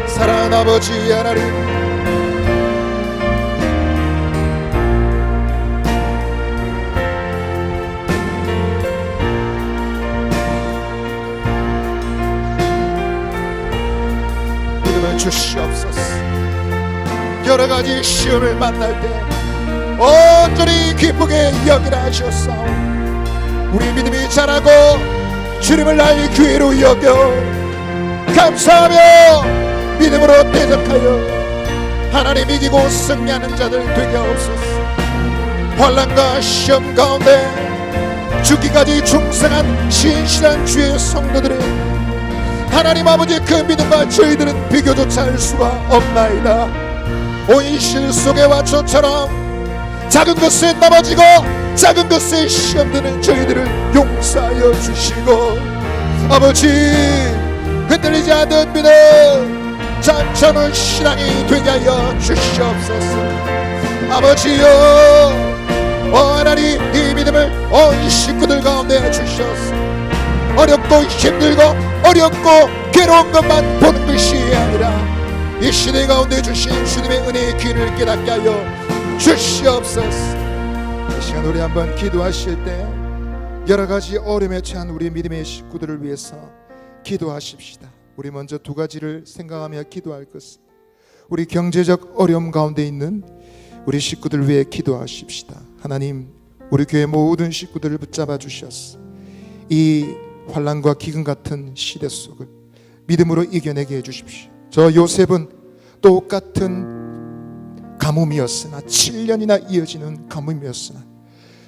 Speaker 6: 사랑하는 아버지 하나님 믿음을 주시옵소서. 여러 가지 시험을 만날 때 온전히 기쁘게 여기라 하셨사오. 우리 믿음이 자라고 주님을 나의 기회로 여겨 감사하며 믿음으로 대적하여 하나님 이기고 승리하는 자들 되게 하옵소서. 환난과 시험 가운데 죽기까지 충성한 신실한 주의 성도들의 하나님 아버지 그 믿음과 저희들은 비교조차 할 수가 없나이다. 온실 속의 화초처럼 작은 것에 넘어지고 작은 것에 시험드는 저희들을 용서하여 주시고 아버지 흔들리지 않는 믿음 전천후 신앙이 되게 하여 주시옵소서. 아버지여 하나님 이 믿음을 온 식구들 가운데 주셔서 어렵고 힘들고 어렵고 괴로운 것만 보는 것이 아니라 이 시대 가운데 주신 주님의 은혜의 길을 깨닫게 하여 주시옵소서. 이 시간 우리 한번 기도하실 때 여러 가지 어려움에 처한 우리 믿음의 식구들을 위해서 기도하십시다. 우리 먼저 두 가지를 생각하며 기도할 것은 우리 경제적 어려움 가운데 있는 우리 식구들 위해 기도하십시다. 하나님 우리 교회 모든 식구들을 붙잡아 주셔서 이 환난과 기근 같은 시대 속을 믿음으로 이겨내게 해주십시오. 저 요셉은 똑같은 가뭄이었으나 7년이나 이어지는 가뭄이었으나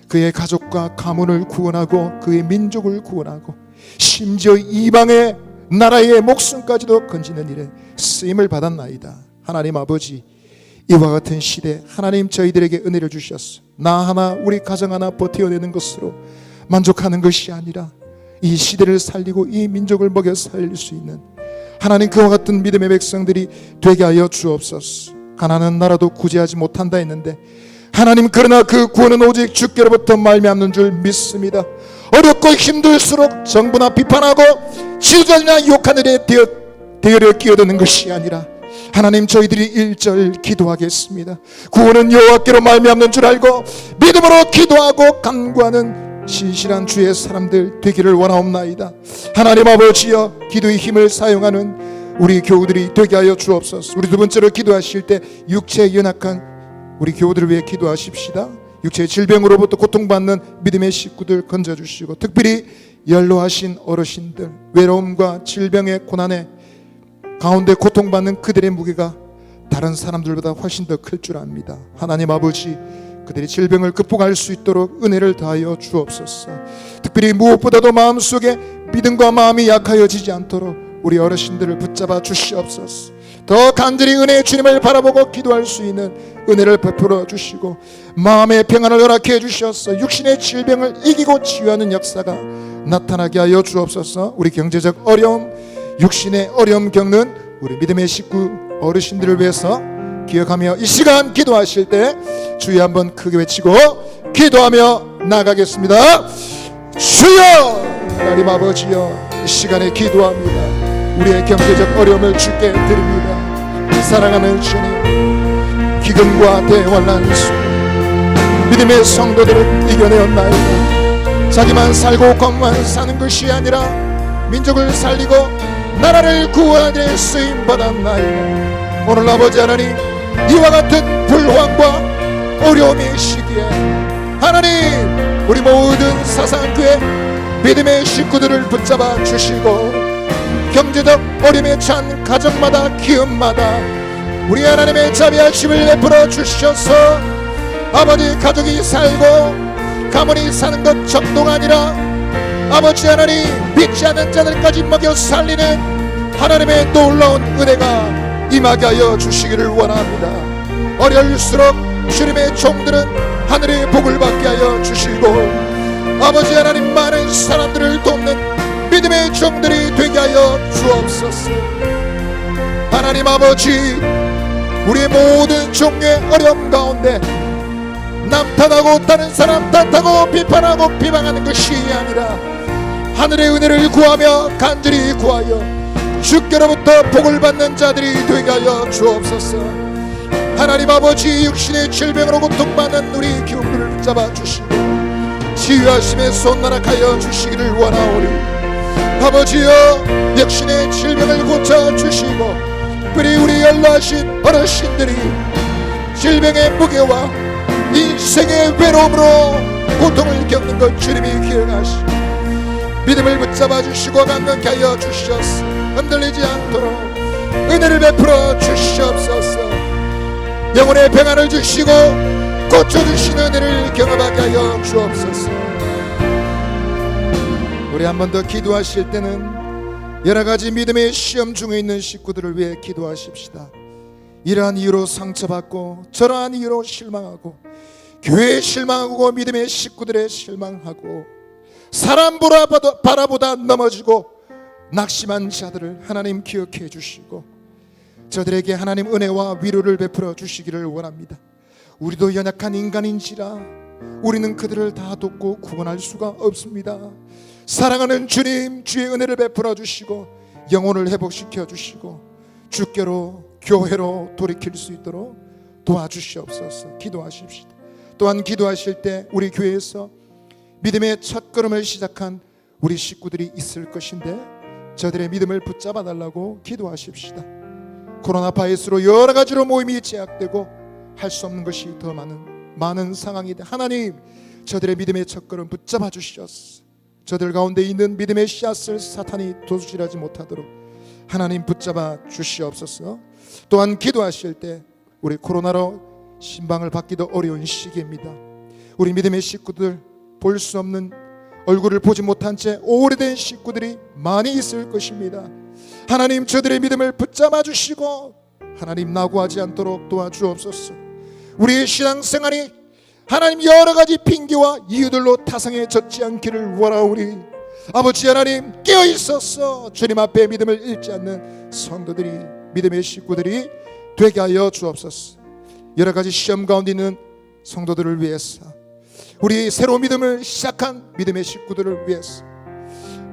Speaker 6: 그의 가족과 가문을 구원하고 그의 민족을 구원하고 심지어 이방의 나라의 목숨까지도 건지는 일에 쓰임을 받았나이다. 하나님 아버지 이와 같은 시대 하나님 저희들에게 은혜를 주셨소. 나 하나 우리 가정 하나 버텨내는 것으로 만족하는 것이 아니라 이 시대를 살리고 이 민족을 먹여 살릴 수 있는 하나님 그와 같은 믿음의 백성들이 되게 하여 주옵소서. 가난한 나라도 구제하지 못한다 했는데 하나님 그러나 그 구원은 오직 주께로부터 말미암는 줄 믿습니다. 어렵고 힘들수록 정부나 비판하고 지도자나 욕하는 일에 대열에 끼어드는 것이 아니라 하나님 저희들이 1절 기도하겠습니다. 구원은 여호와께로 말미암는 줄 알고 믿음으로 기도하고 간구하는 신실한 주의 사람들 되기를 원하옵나이다. 하나님 아버지여 기도의 힘을 사용하는 우리 교우들이 되게 하여 주옵소서. 우리 두 번째로 기도하실 때 육체에 연약한 우리 교우들을 위해 기도하십시다. 육체의 질병으로부터 고통받는 믿음의 식구들 건져주시고 특별히 연로하신 어르신들 외로움과 질병의 고난에 가운데 고통받는 그들의 무게가 다른 사람들보다 훨씬 더 클 줄 압니다. 하나님 아버지, 그들이 질병을 극복할 수 있도록 은혜를 다하여 주옵소서. 특별히 무엇보다도 마음속에 믿음과 마음이 약하여지지 않도록 우리 어르신들을 붙잡아 주시옵소서. 더 간절히 은혜의 주님을 바라보고 기도할 수 있는 은혜를 베풀어 주시고 마음의 평안을 허락해 주셔서 육신의 질병을 이기고 치유하는 역사가 나타나게 하여 주옵소서. 우리 경제적 어려움, 육신의 어려움 겪는 우리 믿음의 식구 어르신들을 위해서 기억하며 이 시간 기도하실 때 주여 한번 크게 외치고 기도하며 나가겠습니다. 주여, 하나님 아버지여, 이 시간에 기도합니다. 우리의 경제적 어려움을 주께 드립니다. 사랑하는 주님, 기근과 대환란 속 믿음의 성도들은 이겨내었나이다. 자기만 살고 법만 사는 것이 아니라 민족을 살리고 나라를 구원하게 쓰임받았나이다. 오늘 아버지 하나님, 이와 같은 불황과 어려움의 시기에 하나님, 우리 모든 사상교회 믿음의 식구들을 붙잡아 주시고 경제적 어려움에 찬 가정마다 기업마다 우리 하나님의 자비하심을 베풀어 주셔서 아버지, 가족이 살고 가문이 사는 것 정도가 아니라 아버지 하나님, 믿지 않는 자들까지 먹여 살리는 하나님의 놀라운 은혜가 임하게 하여 주시기를 원합니다. 어려울수록 주님의 종들은 하늘의 복을 받게 하여 주시고 아버지 하나님, 많은 사람들을 돕는 믿음의 종들이 되게 하여 주옵소서. 하나님 아버지, 우리의 모든 종류의 어려움 가운데 남 탓하고 다른 사람 탓하고 비판하고 비방하는 것이 아니라 하늘의 은혜를 구하며 간절히 구하여 주께로부터 복을 받는 자들이 되게 하여 주옵소서. 하나님 아버지, 육신의 질병으로 고통받는 우리 기업들을 붙잡아 주시고 치유하심의 손 나락하여 주시기를 원하오니 아버지여, 육신의 질병을 고쳐주시고 특별히 우리 연로하신 어르신들이 질병의 무게와 인생의 외로움으로 고통을 겪는 것 주님이 기억하시고 믿음을 붙잡아 주시고 강건케 하여 주시옵소서. 흔들리지 않도록 은혜를 베풀어 주시옵소서. 영혼의 평안을 주시고 고쳐주시는 은혜를 경험하게 하여 주옵소서. 우리 한 번 더 기도하실 때는 여러 가지 믿음의 시험 중에 있는 식구들을 위해 기도하십시다. 이러한 이유로 상처받고 저러한 이유로 실망하고 교회에 실망하고 믿음의 식구들에 실망하고 사람 바라보다 넘어지고 낙심한 자들을 하나님 기억해 주시고 저들에게 하나님 은혜와 위로를 베풀어 주시기를 원합니다. 우리도 연약한 인간인지라 우리는 그들을 다 돕고 구원할 수가 없습니다. 사랑하는 주님, 주의 은혜를 베풀어 주시고 영혼을 회복시켜 주시고 주께로 교회로 돌이킬 수 있도록 도와주시옵소서. 기도하십시다. 또한 기도하실 때 우리 교회에서 믿음의 첫걸음을 시작한 우리 식구들이 있을 것인데 저들의 믿음을 붙잡아 달라고 기도하십시다. 코로나 바이러스로 여러 가지로 모임이 제약되고 할 수 없는 것이 더 많은 상황인데 하나님, 저들의 믿음의 첫걸음 붙잡아 주시옵소서. 저들 가운데 있는 믿음의 씨앗을 사탄이 도둑질하지 못하도록 하나님 붙잡아 주시옵소서. 또한 기도하실 때 우리 코로나로 신방을 받기도 어려운 시기입니다. 우리 믿음의 식구들, 볼 수 없는 얼굴을 보지 못한 채 오래된 식구들이 많이 있을 것입니다. 하나님, 저들의 믿음을 붙잡아 주시고 하나님 낙오하지 않도록 도와주옵소서. 우리의 신앙생활이 하나님 여러 가지 핑계와 이유들로 타성에 젖지 않기를 원하오니 아버지 하나님, 깨어 있어서 주님 앞에 믿음을 잃지 않는 성도들이, 믿음의 식구들이 되게 하여 주옵소서. 여러 가지 시험 가운데 있는 성도들을 위해서, 우리 새로 믿음을 시작한 믿음의 식구들을 위해서,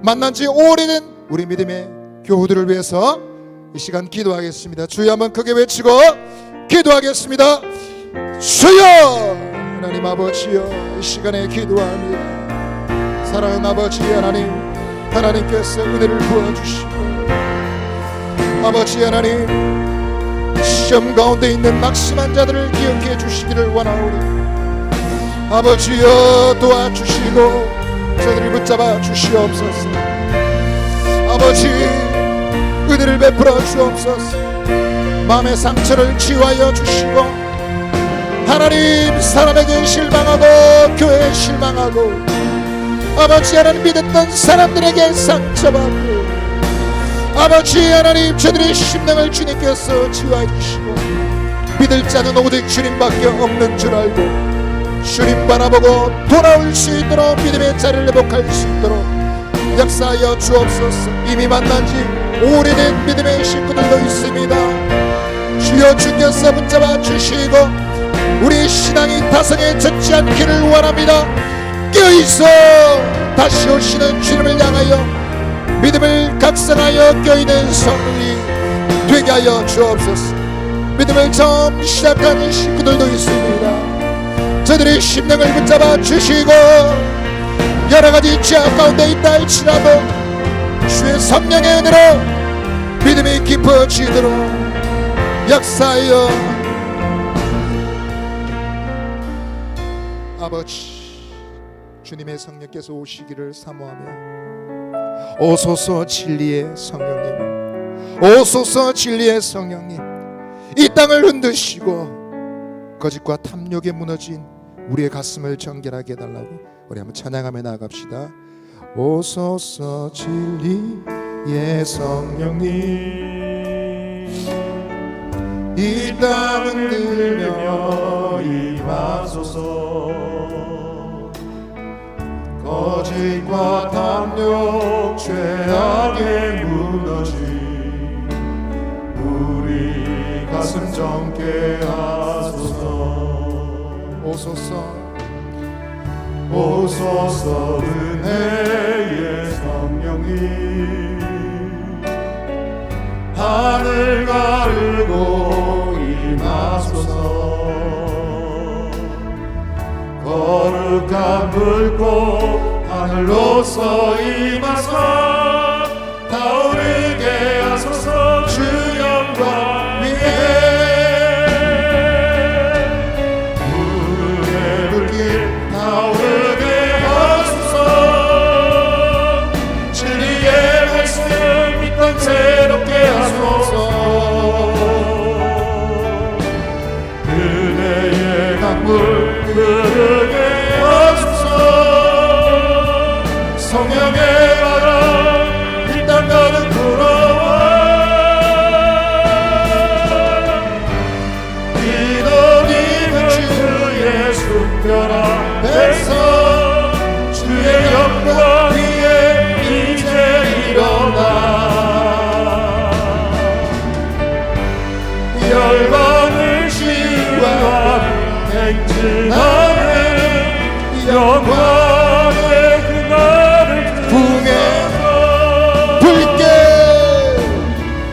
Speaker 6: 만난 지 오래된 우리 믿음의 교우들을 위해서 이 시간 기도하겠습니다. 주여 한번 크게 외치고 기도하겠습니다. 주여, 하나님 아버지여, 이 시간에 기도합니다. 사랑하는 아버지 하나님, 하나님께서 은혜를 부어주시고 아버지 하나님, 시험 가운데 있는 낙심한 자들을 기억해 주시기를 원하오니 아버지여 도와주시고 저들을 붙잡아 주시옵소서. 아버지, 은혜를 베풀어 주옵소서. 마음의 상처를 치유하여 주시고, 하나님 사람에게 실망하고 교회에 실망하고 아버지 하나님 믿었던 사람들에게 상처받고, 아버지 하나님 저들의 심령을 주님께서 치유해 주시고, 믿을 자는 오직 주님밖에 없는 줄 알고 주님 바라보고 돌아올 수 있도록 믿음의 자리를 회복할 수 있도록 역사하여 주옵소서. 이미 만난 지 오래된 믿음의 식구들도 있습니다. 주여 주께서 붙잡아 주시고 우리 신앙이 타성에 젖지 않기를 원합니다. 깨어있어 다시 오시는 주님을 향하여 믿음을 각성하여 깨어있는 성령이 되게 하여 주옵소서. 믿음을 처음 시작하는 식구들도 있습니다. 저들의 심령을 붙잡아 주시고 여러가지 죄악 가운데 있다 할지라도 주의 성령의 은혜로 믿음이 깊어지도록 역사하여 아버지, 주님의 성령께서 오시기를 사모하며 오소서 진리의 성령님, 오소서 진리의 성령님, 이 땅을 흔드시고 거짓과 탐욕에 무너진 우리의 가슴을 정결하게 해달라고 우리 한번 찬양하며 나아갑시다. 오소서 진리의 성령님, 이 땅 흔들며 임하소서. 거짓과 탐욕 죄악에 무너진 우리 가슴 정케 하소서. 오소서, 오소서 은혜의 성령님, 하늘 가르고 임하소서. 거룩한 불꽃 하늘로서 임하사 타오르게 하소서. 주 영광 위에 불의 불길 타오르게 하소서. 진리의 말씀 이 땅 새롭게 하소서. 은혜의 강물 흐르게 하소서. 성령의 바람 이 땅 가득 불어와 믿음이 주의 순결한 백성 주의 영광 위에 이제 일어나 열방을 치유하며 행진하는 영광의 그날을 풍에 불게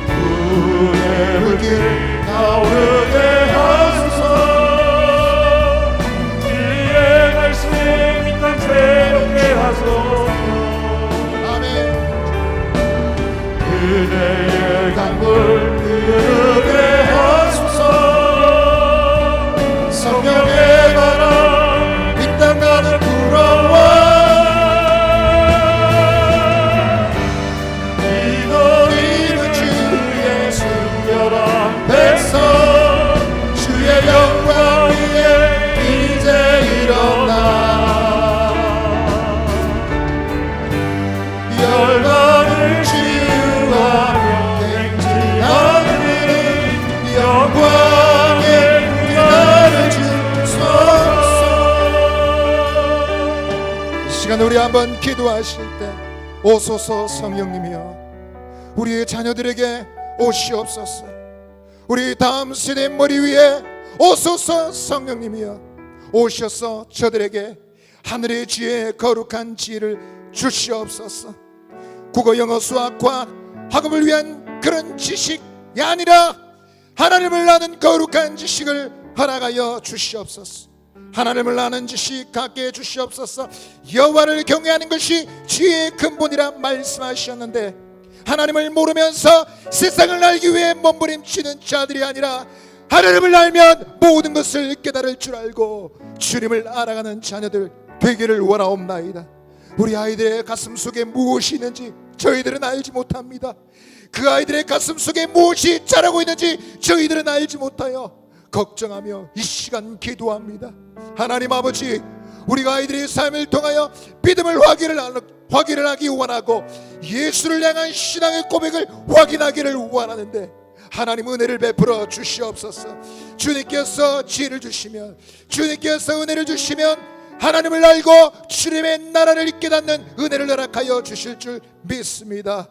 Speaker 6: 불의 불길 타오르게 하소서. 주의 말씀 이 땅 새롭게 하소서. 아멘. 은혜의 강물 흐르게 하소서. 성령의 바람 이 땅 가득 불어와 믿음은 주의 순결한 백성 주의 영광 위에 이제 일어나 열방을 치유하며 행진하는 영광의 그날을 주소서. 이 시간 우리 한번 기도하실 때 오소서 성령님이여 우리의 자녀들에게 오시옵소서. 우리 다음 세대 머리 위에 오소서 성령님이여 오셔서 저들에게 하늘의 지혜 거룩한 지혜를 주시옵소서. 국어 영어 수학 과학 학업을 위한 그런 지식이 아니라 하나님을 아는 거룩한 지식을 허락하여 주시옵소서. 하나님을 아는 지식 갖게 해 주시옵소서. 여호와를 경외하는 것이 지혜의 근본이라 말씀하셨는데 하나님을 모르면서 세상을 알기 위해 몸부림치는 자들이 아니라 하나님을 알면 모든 것을 깨달을 줄 알고 주님을 알아가는 자녀들 되기를 원하옵나이다. 우리 아이들의 가슴 속에 무엇이 있는지 저희들은 알지 못합니다. 그 아이들의 가슴 속에 무엇이 자라고 있는지 저희들은 알지 못하여 걱정하며 이 시간 기도합니다. 하나님 아버지, 우리가 아이들의 삶을 통하여 믿음을 확인을 하기 원하고 예수를 향한 신앙의 고백을 확인하기를 원하는데 하나님 은혜를 베풀어 주시옵소서. 주님께서 지혜를 주시면, 주님께서 은혜를 주시면 하나님을 알고 주님의 나라를 깨닫는 은혜를 허락하여 주실 줄 믿습니다.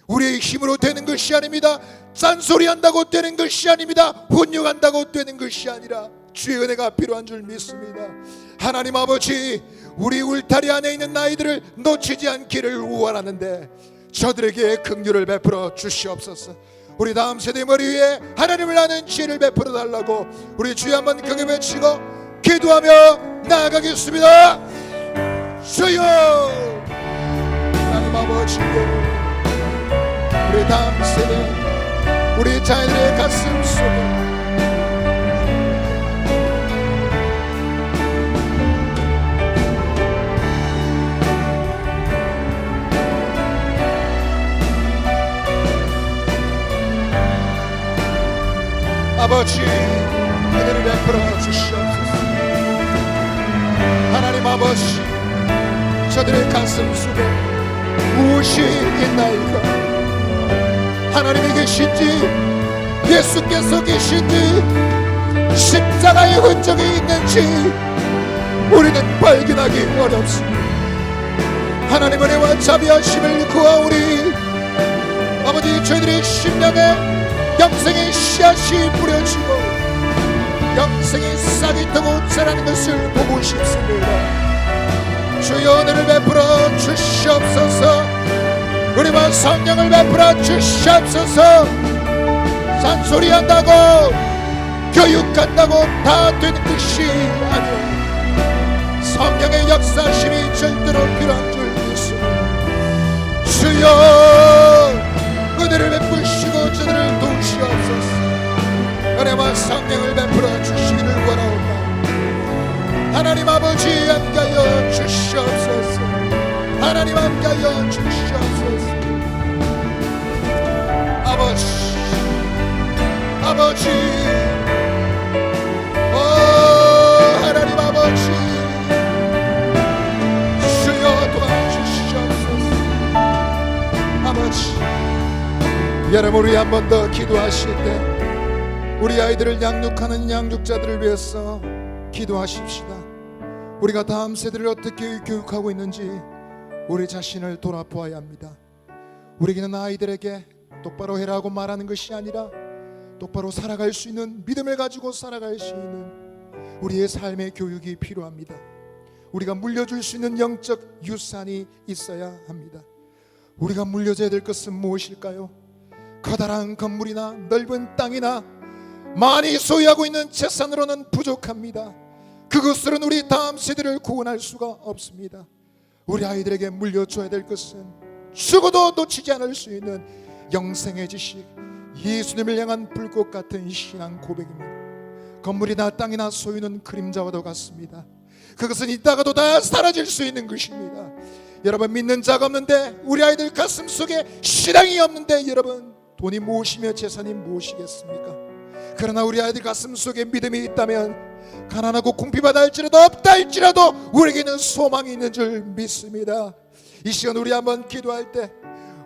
Speaker 6: 우리의 힘으로 되는 것이 아닙니다. 짠소리한다고 되는 것이 아닙니다. 훈육한다고 되는 것이 아니라 주의 은혜가 필요한 줄 믿습니다. 하나님 아버지, 우리 울타리 안에 있는 아이들을 놓치지 않기를 원하는데 저들에게 긍휼을 베풀어 주시옵소서. 우리 다음 세대 머리 위에 하나님을 아는 지혜를 베풀어 달라고 우리 주여 한번 크게 외치고 기도하며 나아가겠습니다. 주여, 하나님 아버지, 우리 다음 세대, 우리 자녀들의 가슴 속에 아버지 은혜를 베풀어 주시옵소서. 하나님 아버지, 저들의 가슴 속에 무엇이 있나이까? 하나님이 계신지 예수께서 계신지 십자가의 흔적이 있는지 우리는 발견하기 어렵습니다. 하나님 은혜와 자비하심을 구하오니 아버지, 저희들의 심령에 영생의 씨앗이 뿌려지고 영생의 싹이 트고 자라는 것을 보고 싶습니다. 주여 은혜를 베풀어 주시옵소서. 우리와 성령을 베풀어 주시옵소서. 잔소리한다고 교육한다고 다 되는 것이 아니라 성령의 역사심이 절대로 필요한 줄 믿습니다. 주여 은혜를 베푸시고 저들을 도우시옵소서. 은혜와 성령을 베풀어 주시기를 원하옵나이다. 하나님 아버지, 함께하여 주시옵소서. 하나님 함께하여 주시옵소서. 아버지, 하나님 아버지, 주여 도와주시옵소서. 아버지, 여러분, 우리 한 번 더 기도하실 때 우리 아이들을 양육하는 양육자들을 위해서 기도하십시다. 우리가 다음 세대를 어떻게 교육하고 있는지 우리 자신을 돌아보아야 합니다. 우리에게는 아이들에게 똑바로 해라고 말하는 것이 아니라 똑바로 살아갈 수 있는 믿음을 가지고 살아갈 수 있는 우리의 삶의 교육이 필요합니다. 우리가 물려줄 수 있는 영적 유산이 있어야 합니다. 우리가 물려줘야 될 것은 무엇일까요? 커다란 건물이나 넓은 땅이나 많이 소유하고 있는 재산으로는 부족합니다. 그것으로는 우리 다음 세대를 구원할 수가 없습니다. 우리 아이들에게 물려줘야 될 것은 죽어도 놓치지 않을 수 있는 영생의 지식, 예수님을 향한 불꽃 같은 신앙 고백입니다. 건물이나 땅이나 소유는 그림자와도 같습니다. 그것은 있다가도 다 사라질 수 있는 것입니다. 여러분, 믿는 자가 없는데, 우리 아이들 가슴 속에 신앙이 없는데 여러분, 돈이 무엇이며 재산이 무엇이겠습니까? 그러나 우리 아이들 가슴 속에 믿음이 있다면 가난하고 궁핍하다 할지라도 없다 할지라도 우리에게는 소망이 있는 줄 믿습니다. 이 시간 우리 한번 기도할 때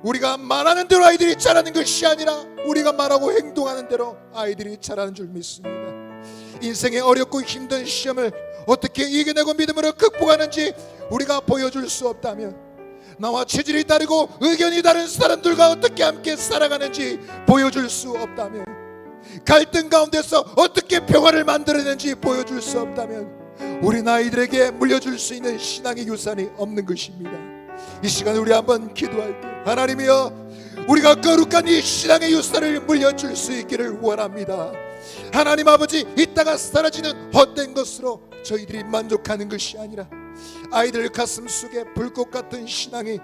Speaker 6: 우리가 말하는 대로 아이들이 자라는 것이 아니라 우리가 말하고 행동하는 대로 아이들이 자라는 줄 믿습니다. 인생의 어렵고 힘든 시험을 어떻게 이겨내고 믿음으로 극복하는지 우리가 보여줄 수 없다면, 나와 체질이 다르고 의견이 다른 사람들과 어떻게 함께 살아가는지 보여줄 수 없다면, 갈등 가운데서 어떻게 평화를 만들어내는지 보여줄 수 없다면 우리 아이들에게 물려줄 수 있는 신앙의 유산이 없는 것입니다. 이 시간 우리 한번 기도할 때, 하나님이여, 우리가 거룩한 이 신앙의 유산을 물려줄 수 있기를 원합니다. 하나님 아버지, 이따가 사라지는 헛된 것으로 저희들이 만족하는 것이 아니라 아이들 가슴 속에 불꽃 같은 신앙이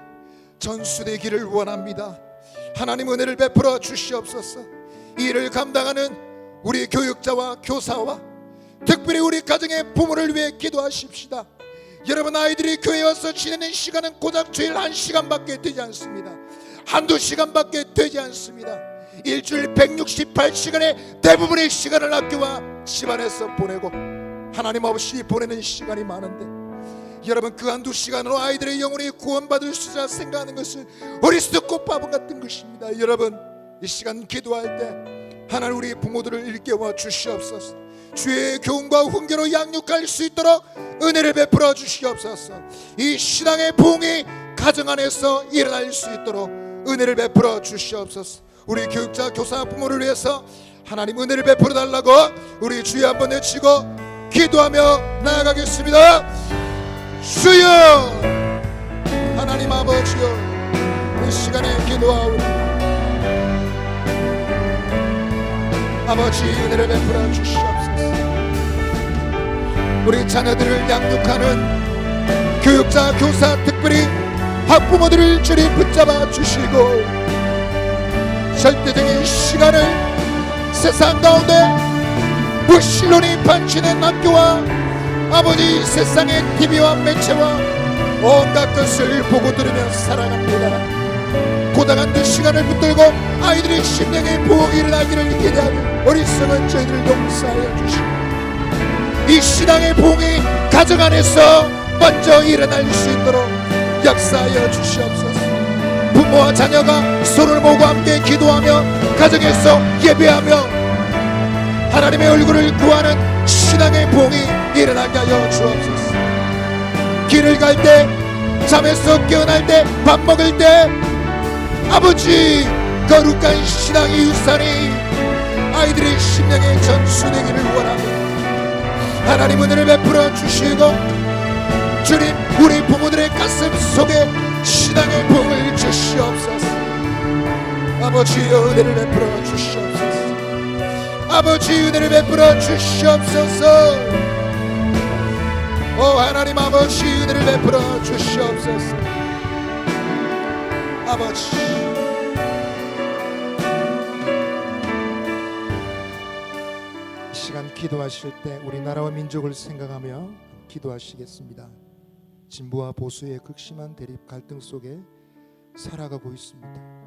Speaker 6: 전수되기를 원합니다. 하나님 은혜를 베풀어 주시옵소서. 이 일을 감당하는 우리 교육자와 교사와 특별히 우리 가정의 부모를 위해 기도하십시다. 여러분, 아이들이 교회에 와서 지내는 시간은 고작 주일 1시간밖에 되지 않습니다. 한두 시간밖에 되지 않습니다. 일주일 168시간의 대부분의 시간을 학교와 집안에서 보내고 하나님 없이 보내는 시간이 많은데, 여러분 그 한두 시간으로 아이들의 영혼이 구원받을 수 있다 생각하는 것은 어리석고 꽃바보 같은 것입니다. 여러분 이 시간 기도할 때 하나님 우리 부모들을 일깨워 주시옵소서. 주의 교훈과 훈계로 양육할 수 있도록 은혜를 베풀어 주시옵소서. 이 신앙의 부흥이 가정 안에서 일어날 수 있도록 은혜를 베풀어 주시옵소서. 우리 교육자 교사 부모를 위해서 하나님 은혜를 베풀어 달라고 우리 주여 한번 외치고 기도하며 나아가겠습니다. 주여, 하나님 아버지여, 이 시간에 기도하오니 아버지 은혜를 베풀어 주시옵소서. 우리 자녀들을 양육하는 교육자 교사 특별히 학부모들을 주님 붙잡아 주시고 절대적인 시간을 세상 가운데 불신론이 판치는 학교와 아버지 세상의 TV와 매체와 온갖 것을 보고 들으며 살아갑니다. 고단한 그 시간을 붙들고 아이들의 심령의 부흥이 일어나기를 기대하는 어리석은 저희들을 용서하여 주시고 이 신앙의 부흥이 가정 안에서 먼저 일어날 수 있도록 역사하여 주시옵소서. 부모와 자녀가 손을 모고 함께 기도하며 가정에서 예배하며 하나님의 얼굴을 구하는 신앙의 부흥이 일어나게 하여 주옵소서. 길을 갈 때, 잠에서 깨어날 때, 밥 먹을 때 아버지 거룩한 신앙의 유산이 아이들의 심령의 전수되기를 원하며 하나님 은혜를 베풀어 주시고 주님 우리 부모들의 가슴 속에 신앙의 부흥을 주시옵소서. 아버지 은혜를 베풀어 주시옵소서. 아버지 은혜를 베풀어 주시옵소서. 오 하나님 아버지 은혜를 베풀어 주시옵소서. 아버지 이 시간 기도하실 때 우리나라와 민족을 생각하며 기도하시겠습니다. 진보와 보수의 극심한 대립 갈등 속에 살아가고 있습니다.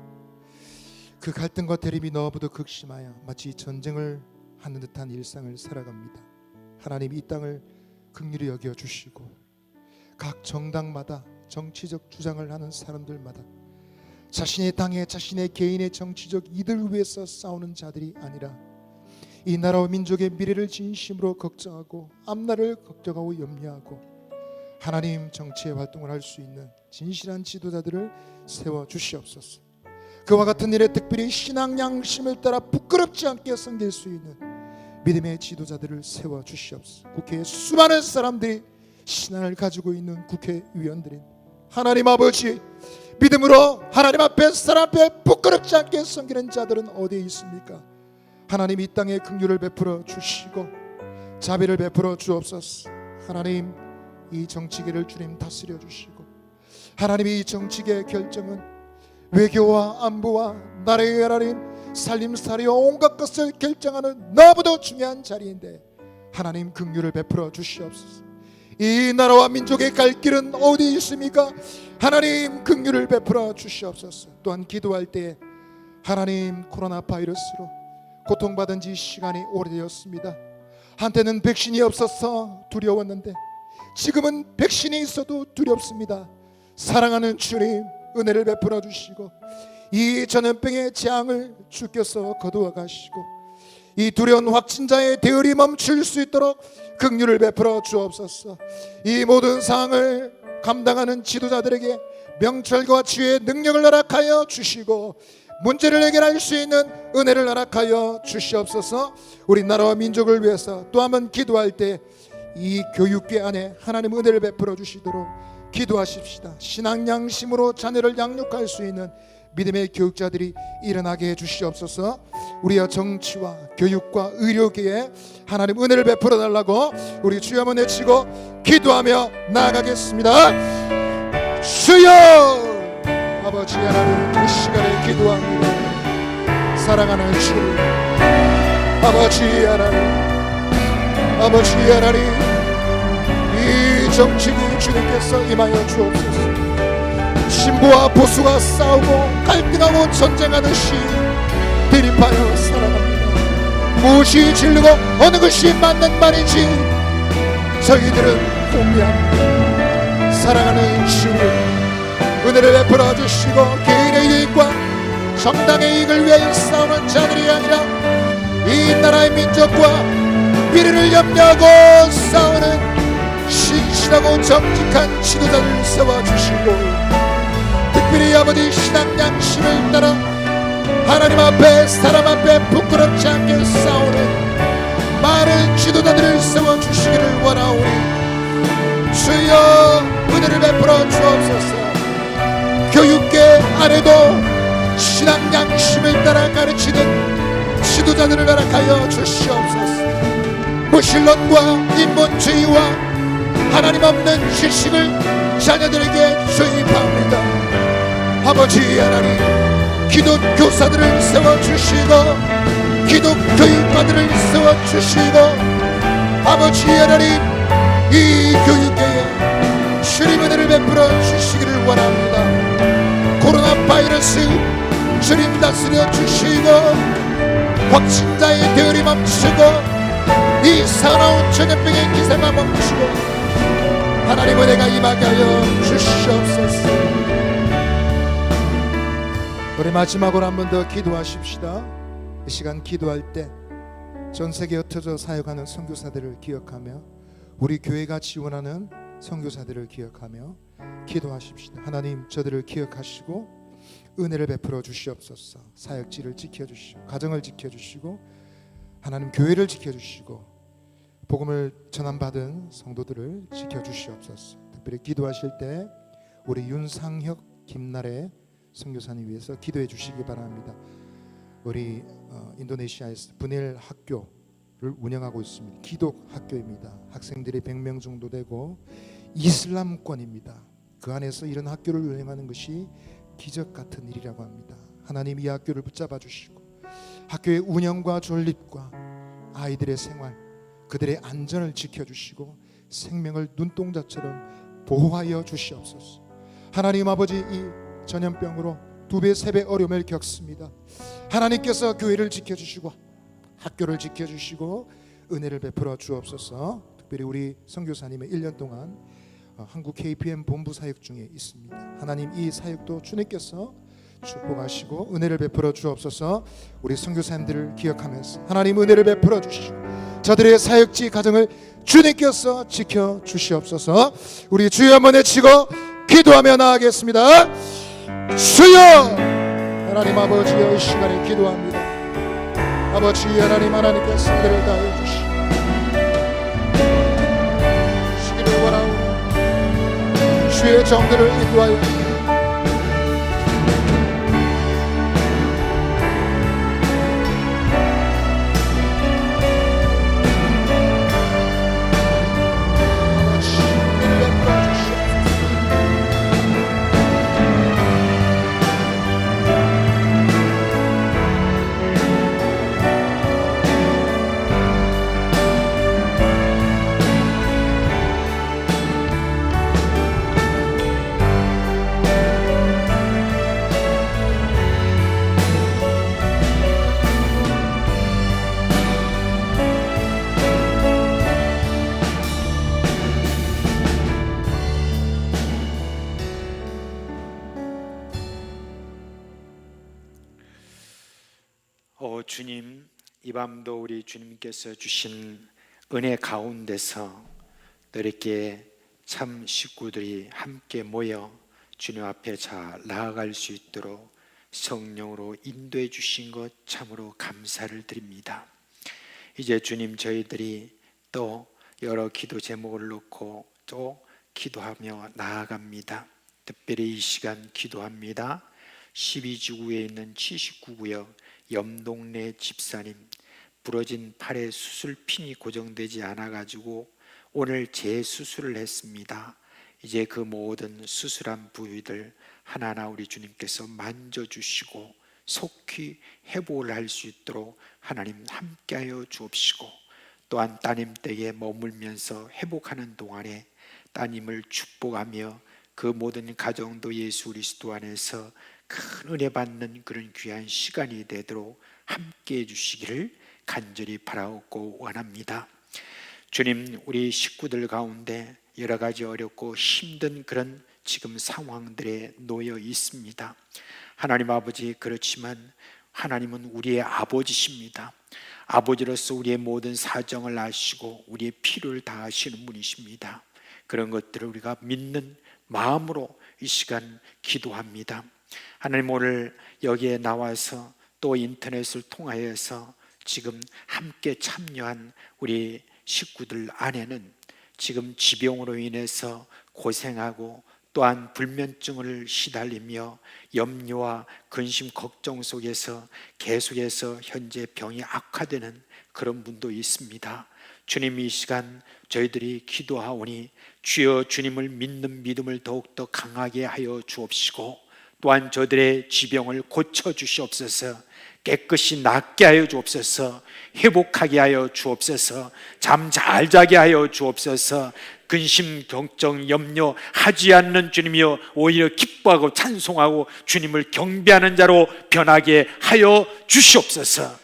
Speaker 6: 그 갈등과 대립이 너무도 극심하여 마치 전쟁을 하는 듯한 일상을 살아갑니다. 하나님 이 땅을 긍휼히 여겨 주시고 각 정당마다 정치적 주장을 하는 사람들마다 자신의 당에 자신의 개인의 정치적 이득을 위해서 싸우는 자들이 아니라 이 나라와 민족의 미래를 진심으로 걱정하고 앞날을 걱정하고 염려하고 하나님 정치의 활동을 할 수 있는 진실한 지도자들을 세워 주시옵소서. 그와 같은 일에 특별히 신앙 양심을 따라 부끄럽지 않게 섬길 수 있는 믿음의 지도자들을 세워 주시옵소서. 국회에 수많은 사람들이 신앙을 가지고 있는 국회의원들인 하나님 아버지 믿음으로 하나님 앞에 사람 앞에 부끄럽지 않게 섬기는 자들은 어디에 있습니까? 하나님 이 땅에 긍휼을 베풀어 주시고 자비를 베풀어 주옵소서. 하나님 이 정치계를 주님 다스려 주시고 하나님 이 정치계 결정은 외교와 안보와 나라의 하나님 살림살이와 온갖 것을 결정하는 너무도 중요한 자리인데 하나님 긍휼을 베풀어 주시옵소서. 이 나라와 민족의 갈 길은 어디 있습니까? 하나님 긍휼을 베풀어 주시옵소서. 또한 기도할 때 하나님 코로나 바이러스로 고통받은 지 시간이 오래되었습니다. 한때는 백신이 없어서 두려웠는데 지금은 백신이 있어도 두렵습니다. 사랑하는 주님 은혜를 베풀어 주시고 이 전염병의 재앙을 주께서 거두어 가시고 이 두려운 확진자의 대열이 멈출 수 있도록 긍휼을 베풀어 주옵소서. 이 모든 상황을 감당하는 지도자들에게 명철과 지혜의 능력을 허락하여 주시고 문제를 해결할 수 있는 은혜를 허락하여 주시옵소서. 우리 나라와 민족을 위해서 또 한번 기도할 때 이 교육계 안에 하나님 은혜를 베풀어 주시도록 기도하십시다. 신앙 양심으로 자녀를 양육할 수 있는 믿음의 교육자들이 일어나게 해주시옵소서. 우리의 정치와 교육과 의료계에 하나님 은혜를 베풀어 달라고 우리 주여 한번 외치고 기도하며 나아가겠습니다. 주여 아버지 하나님 이 시간에 기도합니다. 사랑하는 주 아버지 하나님 아버지 하나님 이 정치국 주님께서 임하여 주옵소서. 신부 보수와 보수가 싸우고 갈등하고 전쟁하듯이 대립하여 살아갑니다. 무엇이 진리고 어느 것이 맞는 말인지 저희들은 공개합니다. 사랑하는 주님, 은혜를 베풀어 주시고 개인의 이익과 정당의 이익을 위하여 싸우는 자들이 아니라 이 나라의 민족과 미래를 염려하고 싸우는 신실하고 정직한 지도자를 세워주시고, 특별히 아버지 신앙 양심을 따라 하나님 앞에 사람 앞에 부끄럽지 않게 싸우는 많은 지도자들을 세워주시기를 원하오니 주여 은혜를 베풀어 주옵소서. 교육계 안에도 신앙 양심을 따라 가르치는 지도자들을 허락하여 주시옵소서. 무신론과 인본주의와 하나님 없는 지식을 자녀들에게 주입합니다. 아버지 하나님, 기독교사들을 세워주시고 기독교육과들을 세워주시고 아버지 하나님, 이 교육계에 주님 은혜를 베풀어 주시기를 원합니다. 코로나 바이러스 주님 다스려 주시고 확진자의 대열이 멈추고 이 사나운 전염병의 기세가 멈추고 하나님 은혜가 임하게 하여 주시옵소서. 우리 마지막으로 한 번 더 기도하십시다. 이 시간 기도할 때 전 세계에 흩어져 사역하는 선교사들을 기억하며 우리 교회가 지원하는 선교사들을 기억하며 기도하십시다. 하나님, 저들을 기억하시고 은혜를 베풀어 주시옵소서. 사역지를 지켜주시고 가정을 지켜주시고 하나님 교회를 지켜주시고 복음을 전함받은 성도들을 지켜주시옵소서. 특별히 기도하실 때 우리 윤상혁, 김나래 선교사님 위해서 기도해 주시기 바랍니다. 우리 인도네시아에서 분일 학교를 운영하고 있습니다. 기독 학교입니다. 학생들이 100명 정도 되고 이슬람권입니다. 그 안에서 이런 학교를 운영하는 것이 기적 같은 일이라고 합니다. 하나님 이 학교를 붙잡아 주시고 학교의 운영과 존립과 아이들의 생활, 그들의 안전을 지켜주시고 생명을 눈동자처럼 보호하여 주시옵소서. 하나님 아버지, 이 전염병으로 2배 3배 어려움을 겪습니다. 하나님께서 교회를 지켜주시고 학교를 지켜주시고 은혜를 베풀어 주옵소서. 특별히 우리 선교사님의 1년 동안 한국 KPM 본부 사역 중에 있습니다. 하나님 이 사역도 주님께서 축복하시고 은혜를 베풀어 주옵소서. 우리 선교사님들을 기억하면서 하나님 은혜를 베풀어 주시고 저들의 사역지 가정을 주님께서 지켜 주시옵소서. 우리 주여 한번 외치고 기도하며 나아가겠습니다. 주여 하나님 아버지여, 이 시간에 기도합니다. 아버지 하나님, 하나님께서 은혜를 다하여 주시기를 원하오니 주의 정들을 인도하여
Speaker 5: 주님, 이 밤도 우리 주님께서 주신 은혜 가운데서 너희께 참 식구들이 함께 모여 주님 앞에 잘 나아갈 수 있도록 성령으로 인도해 주신 것 참으로 감사를 드립니다. 이제 주님, 저희들이 또 여러 기도 제목을 놓고 또 기도하며 나아갑니다. 특별히 이 시간 기도합니다. 12지구에 있는 79구역 염동래 집사님, 부러진 팔에 수술핀이 고정되지 않아 가지고 오늘 재수술을 했습니다. 이제 그 모든 수술한 부위들 하나하나 우리 주님께서 만져주시고 속히 회복을 할 수 있도록 하나님 함께하여 주옵시고, 또한 따님 댁에 머물면서 회복하는 동안에 따님을 축복하며 그 모든 가정도 예수 그리스도 안에서 큰 은혜 받는 그런 귀한 시간이 되도록 함께해 주시기를 간절히 바라옵고 원합니다. 주님, 우리 식구들 가운데 여러 가지 어렵고 힘든 그런 지금 상황들에 놓여 있습니다. 하나님 아버지, 그렇지만 하나님은 우리의 아버지십니다. 아버지로서 우리의 모든 사정을 아시고 우리의 필요를 다하시는 분이십니다. 그런 것들을 우리가 믿는 마음으로 이 시간 기도합니다. 하나님, 오늘 여기에 나와서 또 인터넷을 통하여서 지금 함께 참여한 우리 식구들 안에는 지금 지병으로 인해서 고생하고 또한 불면증을 시달리며 염려와 근심 걱정 속에서 계속해서 현재 병이 악화되는 그런 분도 있습니다. 주님, 이 시간 저희들이 기도하오니 주여 주님을 믿는 믿음을 더욱더 강하게 하여 주옵시고 또한 저들의 지병을 고쳐 주시옵소서. 깨끗이 낫게 하여 주옵소서. 회복하게 하여 주옵소서. 잠 잘 자게 하여 주옵소서. 근심, 걱정, 염려 하지 않는 주님이여 오히려 기뻐하고 찬송하고 주님을 경배하는 자로 변하게 하여 주시옵소서.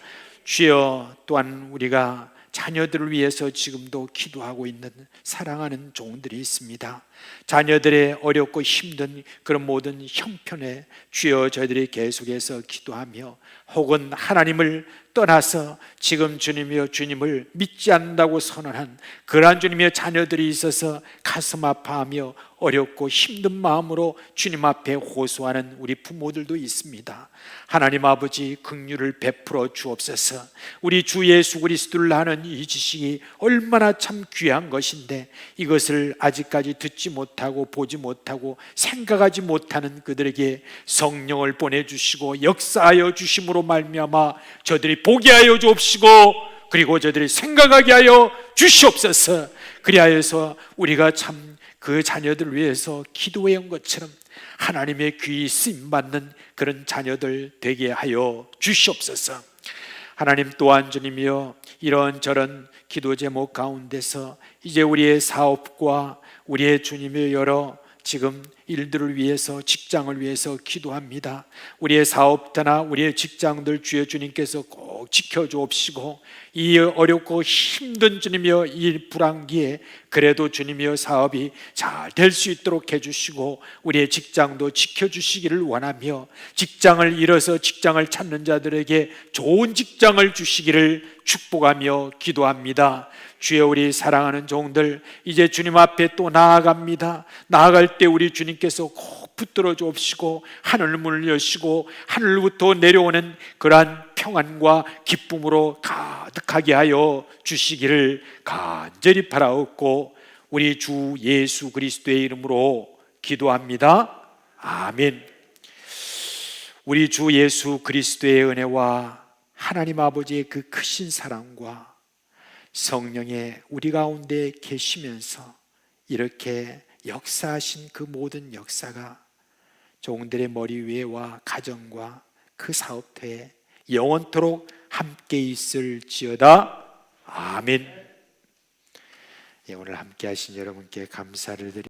Speaker 5: 주여, 또한 우리가 자녀들을 위해서 지금도 기도하고 있는 사랑하는 종들이 있습니다. 자녀들의 어렵고 힘든 그런 모든 형편에 주여 저희들이 계속해서 기도하며 혹은 하나님을 떠나서 지금 주님이여 주님을 믿지 않는다고 선언한 그러한 주님의 자녀들이 있어서 가슴 아파하며 어렵고 힘든 마음으로 주님 앞에 호소하는 우리 부모들도 있습니다. 하나님 아버지, 긍휼을 베풀어 주옵소서. 우리 주 예수 그리스도를 아는 이 지식이 얼마나 참 귀한 것인데 이것을 아직까지 듣지 못하고 보지 못하고 생각하지 못하는 그들에게 성령을 보내주시고 역사하여 주심으로 말미암아 저들이 보게 하여 주옵시고 그리고 저들이 생각하게 하여 주시옵소서. 그리하여서 우리가 참 그 자녀들을 위해서 기도해 온 것처럼 하나님의 귀히 쓰임받는 그런 자녀들 되게 하여 주시옵소서. 하나님, 또한 주님이여 이런저런 기도 제목 가운데서 이제 우리의 사업과 우리의 주님의 여러 지금 일들을 위해서, 직장을 위해서 기도합니다. 우리의 사업자나 우리의 직장들 주여 주님께서 꼭 지켜주옵시고 이 어렵고 힘든 주님이여 이 불안기에 그래도 주님이여 사업이 잘 될 수 있도록 해주시고 우리의 직장도 지켜주시기를 원하며 직장을 잃어서 직장을 찾는 자들에게 좋은 직장을 주시기를 축복하며 기도합니다. 주여, 우리 사랑하는 종들 이제 주님 앞에 또 나아갑니다. 나아갈 때 우리 주님께서 꼭 붙들어 주옵시고 하늘 문을 여시고 하늘부터 내려오는 그러한 평안과 기쁨으로 가득하게 하여 주시기를 간절히 바라옵고 우리 주 예수 그리스도의 이름으로 기도합니다. 아멘. 우리 주 예수 그리스도의 은혜와 하나님 아버지의 그 크신 사랑과 성령의 우리 가운데 계시면서 이렇게 역사하신 그 모든 역사가 종들의 머리 위에와 가정과 그 사업터에 영원토록 함께 있을지어다. 아멘. 오늘 함께 하신 여러분께 감사를 드립니다.